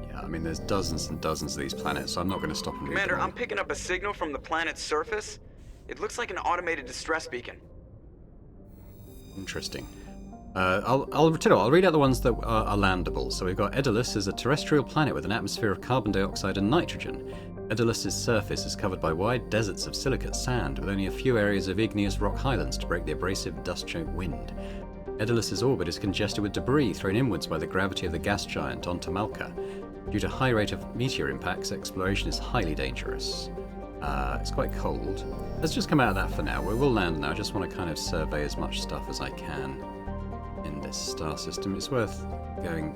Yeah, I mean there's dozens and dozens of these planets, so I'm not going to stop and read Commander, them all. I'm picking up a signal from the planet's surface. It looks like an automated distress beacon. Interesting. I'll read out the ones that are landable. So we've got Edalus is a terrestrial planet with an atmosphere of carbon dioxide and nitrogen. Edalus's surface is covered by wide deserts of silicate sand, with only a few areas of igneous rock highlands to break the abrasive, dust-choked wind. Edalus's orbit is congested with debris thrown inwards by the gravity of the gas giant onto Malka. Due to high rate of meteor impacts, exploration is highly dangerous. It's quite cold. Let's just come out of that for now. We will land now. I just want to kind of survey as much stuff as I can in this star system. It's worth going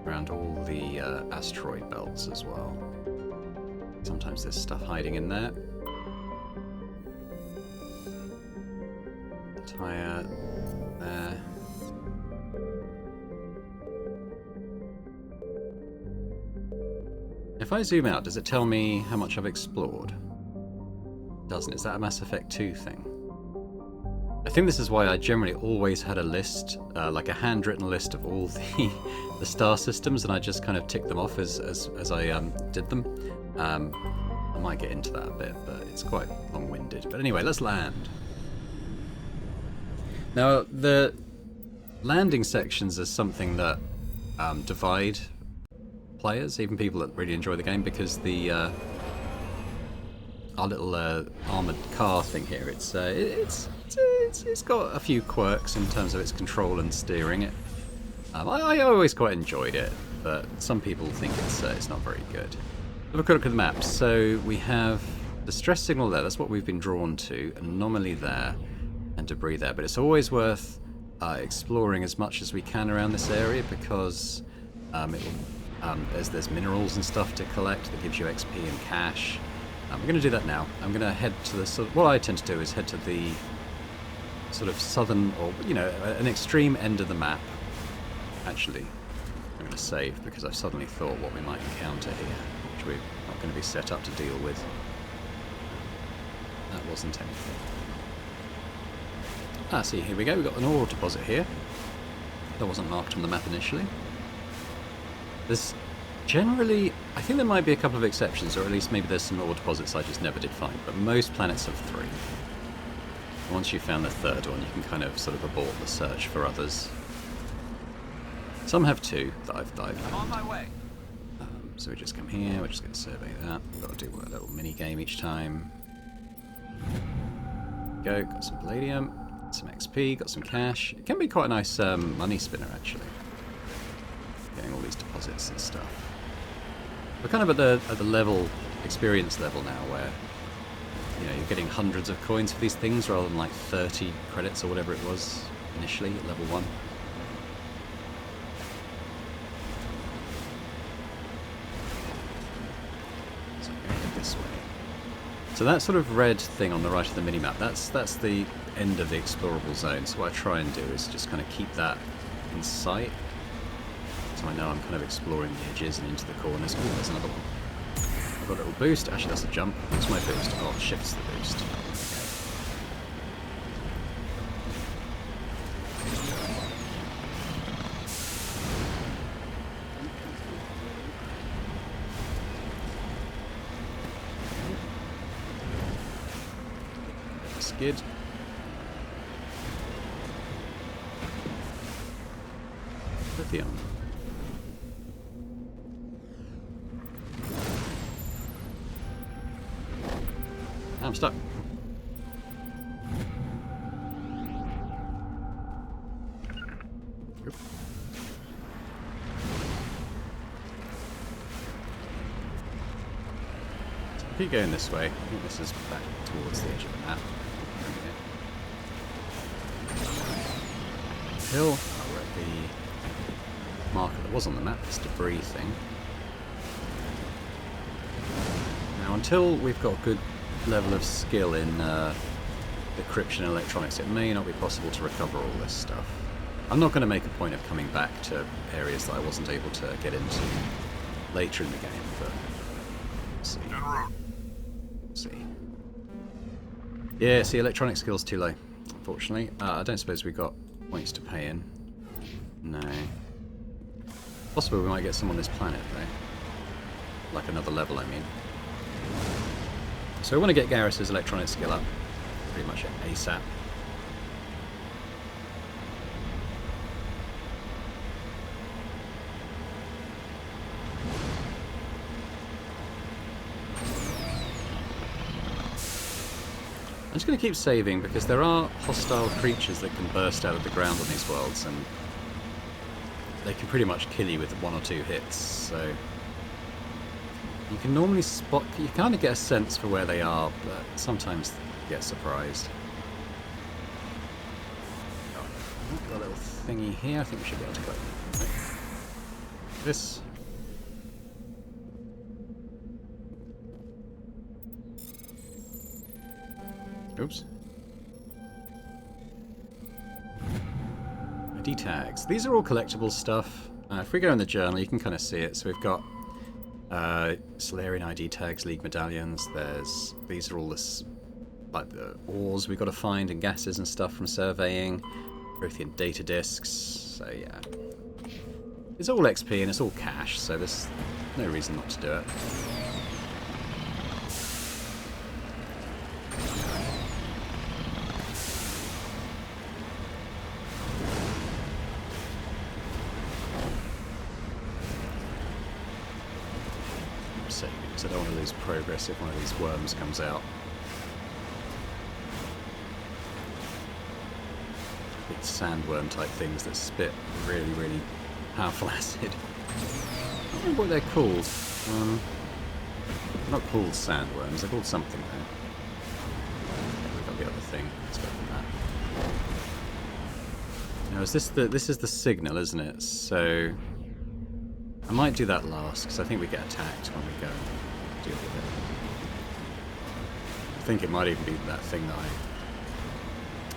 around all the asteroid belts as well. Sometimes there's stuff hiding in there. Tire there. If I zoom out, does it tell me how much I've explored? It doesn't. Is that a Mass Effect 2 thing? I think this is why I generally always had a list, like a handwritten list of all the star systems, and I just kind of tick them off as I did them. I might get into that a bit, but it's quite long-winded. But anyway, let's land. Now, the landing sections are something that divide players, even people that really enjoy the game, because the our little armored car thing here, it's got a few quirks in terms of its control and steering. I always quite enjoyed it, but some people think it's not very good. Have a quick look at the map. So we have the stress signal there. That's what we've been drawn to. An anomaly there, and debris there. But it's always worth exploring as much as we can around this area, because there's minerals and stuff to collect that gives you XP and cash. We're going to do that now. I'm going to head to the... what I tend to do is head to the sort of southern, or, you know, an extreme end of the map. Actually, I'm going to save, because I've suddenly thought what we might encounter here, which we're not going to be set up to deal with. That wasn't anything. See, here we go. We've got an ore deposit here. That wasn't marked on the map initially. There's generally, I think there might be a couple of exceptions, or at least maybe there's some ore deposits I just never did find, but most planets have 3. Once you've found the 3rd one, you can kind of sort of abort the search for others. Some have 2 that I've found. I'm on my way. So we just come here, we're just going to survey that. We've got to do a little mini game each time. Go, got some palladium, some XP, got some cash. It can be quite a nice money spinner, actually. Getting all these deposits and stuff. We're kind of at the level, experience level now, where, you know, you're getting hundreds of coins for these things rather than like 30 credits or whatever it was initially at level 1. So I'm going to head this way. So that sort of red thing on the right of the minimap, that's the end of the explorable zone. So what I try and do is just kind of keep that in sight. So I know I'm kind of exploring the edges and into the corners. Oh, there's another one. I've got a little boost. Actually, that's a jump. What's my boost? Oh, shift's the boost. Okay. Skid. Lithium. I'm stuck. Oop. So keep going this way. I think this is back towards the edge of the map. Hill. Oh, we're at the marker that was on the map, this debris thing. Now, until we've got a good level of skill in decryption and electronics, it may not be possible to recover all this stuff. I'm not going to make a point of coming back to areas that I wasn't able to get into later in the game, but let's see. Let's see. Yeah, see, electronic skill's too low, unfortunately. I don't suppose we've got points to pay in. No. Possibly we might get some on this planet, though. Like another level, I mean. So we want to get Garrus's electronic skill up pretty much ASAP. I'm just going to keep saving because there are hostile creatures that can burst out of the ground on these worlds, and they can pretty much kill you with 1 or 2 hits, so you can normally spot, you kind of get a sense for where they are, but sometimes you get surprised. Oh, got a little thingy here, I think we should be able to go. This. Oops. ID tags. These are all collectible stuff. If we go in the journal, you can kind of see it. So we've got Solarian ID tags, League medallions. These are all this, like the ores we've got to find and gases and stuff from surveying. Prothean data disks. So yeah, it's all XP and it's all cash. So there's no reason not to do it. I don't want to lose progress if one of these worms comes out. Big sandworm type things that spit really, really powerful acid. I don't remember what they're called. They're not called sandworms, they're called something though. Okay, we've got the other thing. Let's go from that. Now, this is the signal, isn't it? So I might do that last because I think we get attacked when we go. Deal with it. I think it might even be that thing that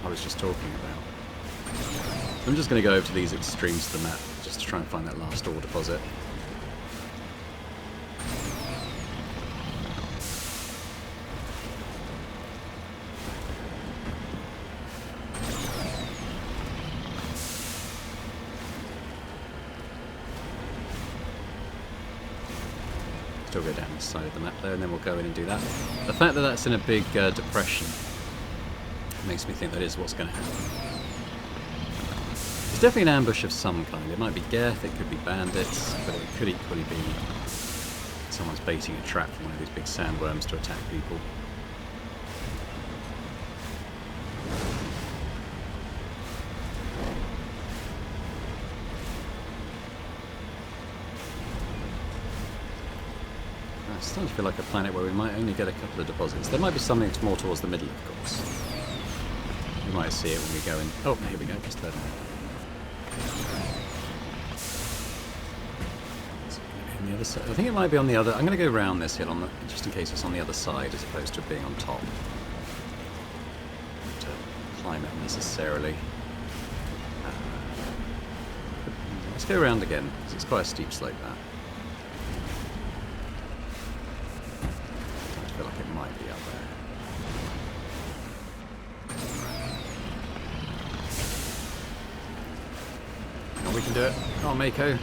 I was just talking about. I'm just going to go over to these extremes of the map just to try and find that last ore deposit. Still go down the side of the map there, and then we'll go in and do that. The fact that that's in a big depression makes me think that is what's going to happen. It's definitely an ambush of some kind. It might be Geth, it could be bandits, but it could equally be someone's baiting a trap for one of these big sandworms to attack people. It's starting to feel like a planet where we might only get a couple of deposits. There might be something more towards the middle, of course. We might see it when we go in. Oh, here we go, just there. On the other side. I think it might be on the other. I'm going to go around this hill just in case it's on the other side as opposed to it being on top. To climb it unnecessarily. Let's go around again because it's quite a steep slope that. I feel like it might be up there. We can do it. Come on, Mako.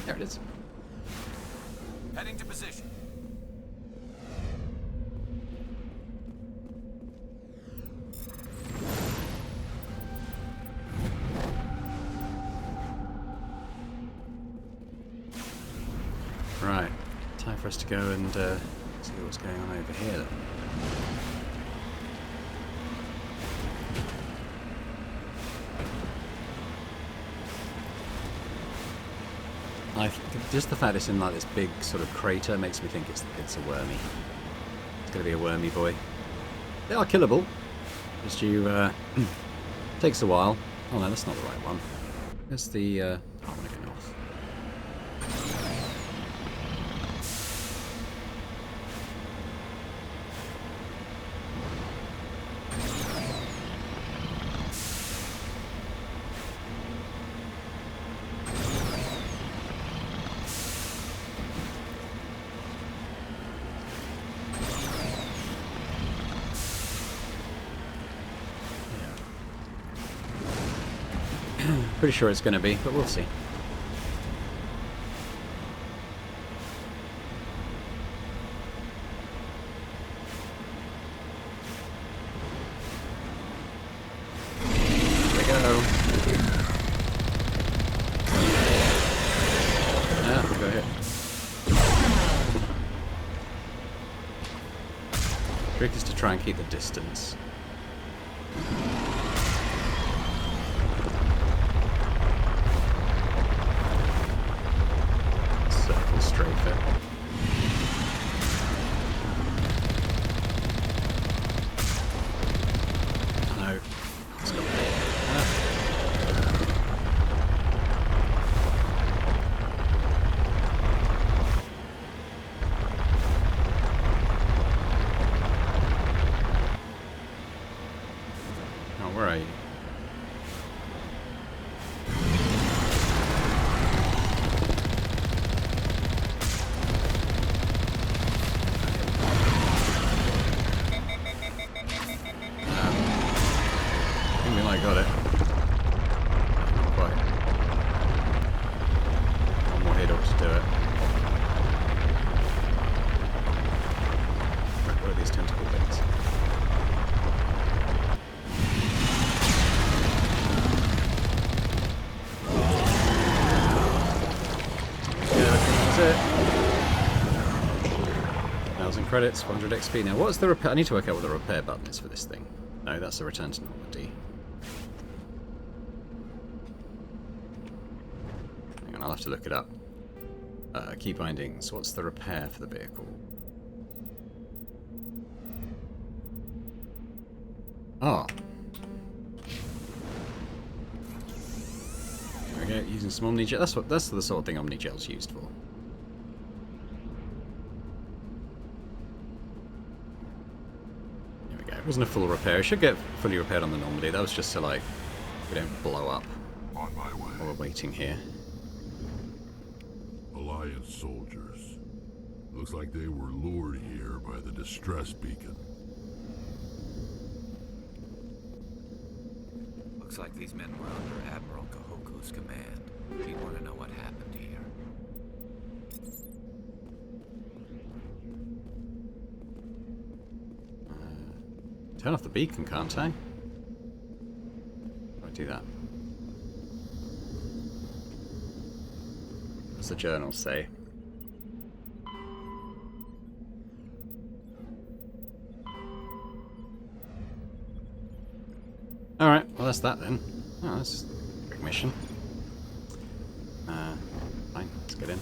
There it is. Heading to position. Right. Time for us to go and see what's going on over here then. Just the fact it's in like this big sort of crater makes me think it's a wormy. It's going to be a wormy boy. They are killable. Just takes a while. Oh no, that's not the right one. Where's the, I want to go north. Pretty sure it's going to be, but we'll see. There we go. Ah, go ahead. Trick is to try and keep the distance. Strafe it. No. Let's go. Oh, where are you? Got it. Not quite. One more hit ought to do it. Right, what are these tentacle bits? Yeah, that's it. 1,000 credits, 400 XP. Now, what's the repair? I need to work out what the repair button is for this thing. No, that's the return to Normandy. I'll have to look it up. Key bindings. What's the repair for the vehicle? Ah. There we go. Using some Omnigel. That's the sort of thing Omnigel's used for. There we go. It wasn't a full repair. It should get fully repaired on the Normandy. That was just so like we don't blow up On my way. while we're waiting here. Alliance soldiers. Looks like they were lured here by the distress beacon. Looks like these men were under Admiral Kahoku's command. He'd want to know what happened here. Turn off the beacon, can't I? How do I do that? What's the journal say? Alright, well that's that then. Oh, that's a big mission. Fine, let's get in.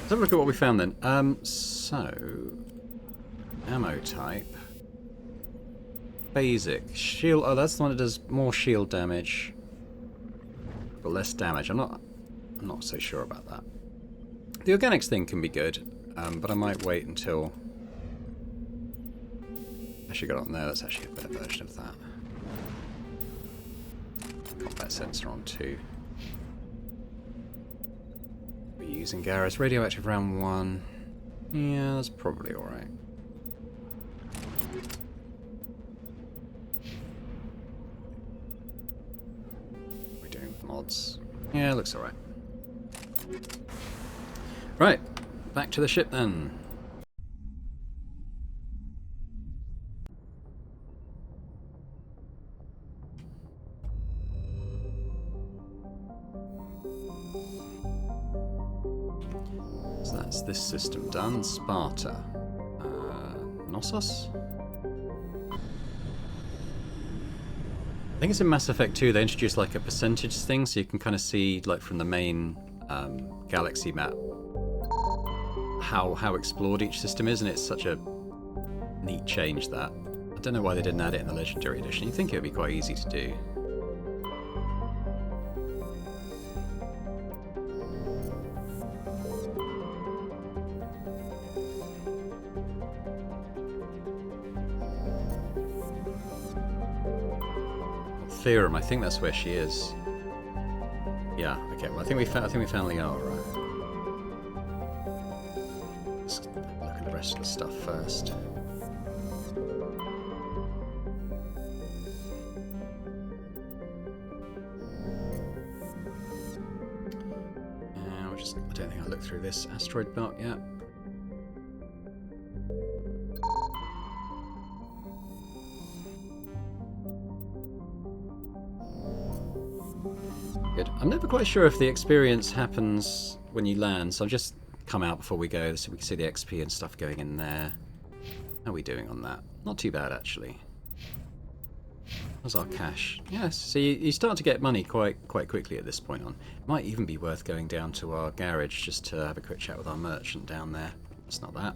Let's have a look at what we found then. So... ammo type. Basic. Shield... oh, that's the one that does more shield damage. But less damage. I'm not so sure about that. The organics thing can be good, but I might wait until... I should get on there. That's actually a better version of that. Combat sensor on 2. We're using Garrus. Radioactive round 1. Yeah, that's probably alright. We're doing mods. Yeah, looks alright. Right, back to the ship then. So that's this system done. Sparta. Knossos? I think it's in Mass Effect 2 they introduced like a percentage thing, so you can kind of see like from the main galaxy map how explored each system is, and it's such a neat change that. I don't know why they didn't add it in the Legendary Edition. You'd think it would be quite easy to do. Theorem, I think that's where she is. Yeah, okay, well I think we found Liara. Let's look at the rest of the stuff first. I don't think I looked through this asteroid belt yet. Good. I'm never quite sure if the experience happens when you land, so I'll just come out before we go so we can see the XP and stuff going in there. How are we doing on that? Not too bad, actually. How's our cash? Yes, so you start to get money quite quickly at this point on. It might even be worth going down to our garage just to have a quick chat with our merchant down there. That's not that.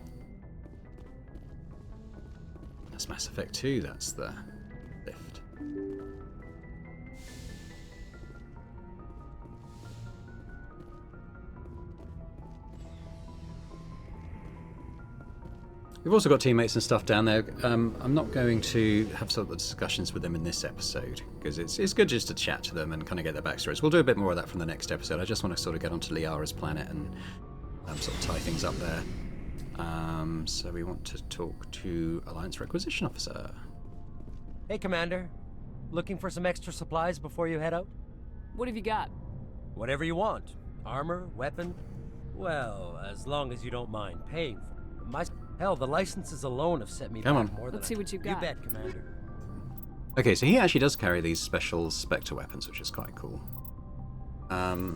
That's Mass Effect 2, that's the lift. We've also got teammates and stuff down there. I'm not going to have sort of discussions with them in this episode, because it's good just to chat to them and kind of get their backstories. We'll do a bit more of that from the next episode. I just want to sort of get onto Liara's planet and sort of tie things up there. So we want to talk to Alliance Requisition Officer. Hey, Commander. Looking for some extra supplies before you head out? What have you got? Whatever you want. Armor, weapon. Well, as long as you don't mind paying for it. Hell, the licenses alone have set me back more than Let's see what you've got. You bet, Commander. Okay, so he actually does carry these special Spectre weapons, which is quite cool. So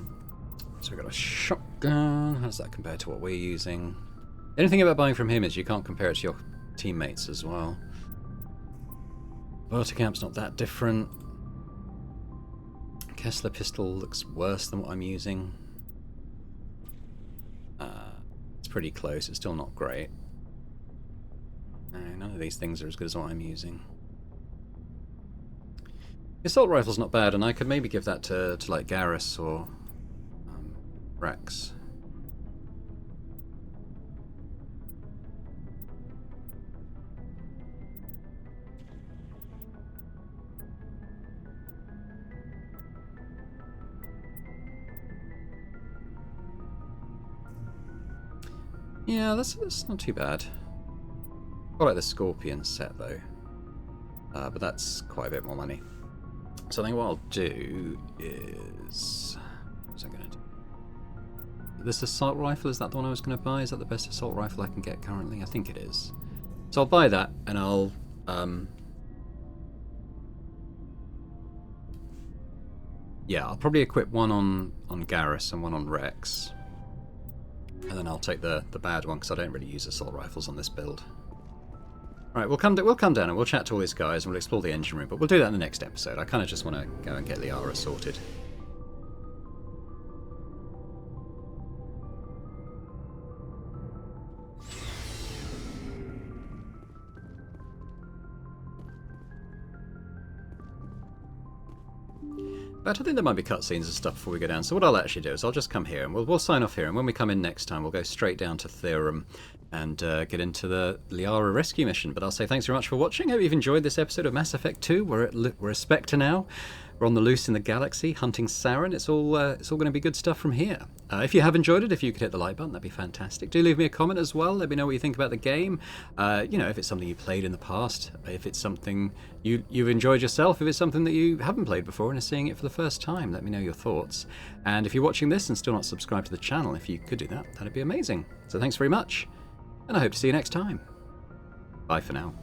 we've got a shotgun. How does that compare to what we're using? The only thing about buying from him is you can't compare it to your teammates as well. Verticamp's not that different. Kessler pistol looks worse than what I'm using. It's pretty close. It's still not great. No, none of these things are as good as what I'm using. The assault rifle's not bad, and I could maybe give that to like Garrus or Wrex. Yeah, that's not too bad. I like the Scorpion set though, but that's quite a bit more money. So I think what I'll do is, what's I going to do? This assault rifle, is that the one I was going to buy? Is that the best assault rifle I can get currently? I think it is. So I'll buy that, and I'll yeah, I'll probably equip one on Garrus and one on Wrex. And then I'll take the bad one, because I don't really use assault rifles on this build. Right, we'll come down and we'll chat to all these guys and we'll explore the engine room, but we'll do that in the next episode. I kind of just want to go and get Liara sorted. But I think there might be cutscenes and stuff before we go down, so what I'll actually do is I'll just come here and we'll sign off here, and when we come in next time we'll go straight down to Theorem and get into the Liara rescue mission. But I'll say thanks very much for watching. Hope you've enjoyed this episode of Mass Effect 2. We're a Spectre now. We're on the loose in the galaxy, hunting Saren. It's all going to be good stuff from here. If you have enjoyed it, if you could hit the like button, that'd be fantastic. Do leave me a comment as well. Let me know what you think about the game. You know, if it's something you played in the past, if it's something you've enjoyed yourself, if it's something that you haven't played before and are seeing it for the first time, let me know your thoughts. And if you're watching this and still not subscribed to the channel, if you could do that, that'd be amazing. So thanks very much, and I hope to see you next time. Bye for now.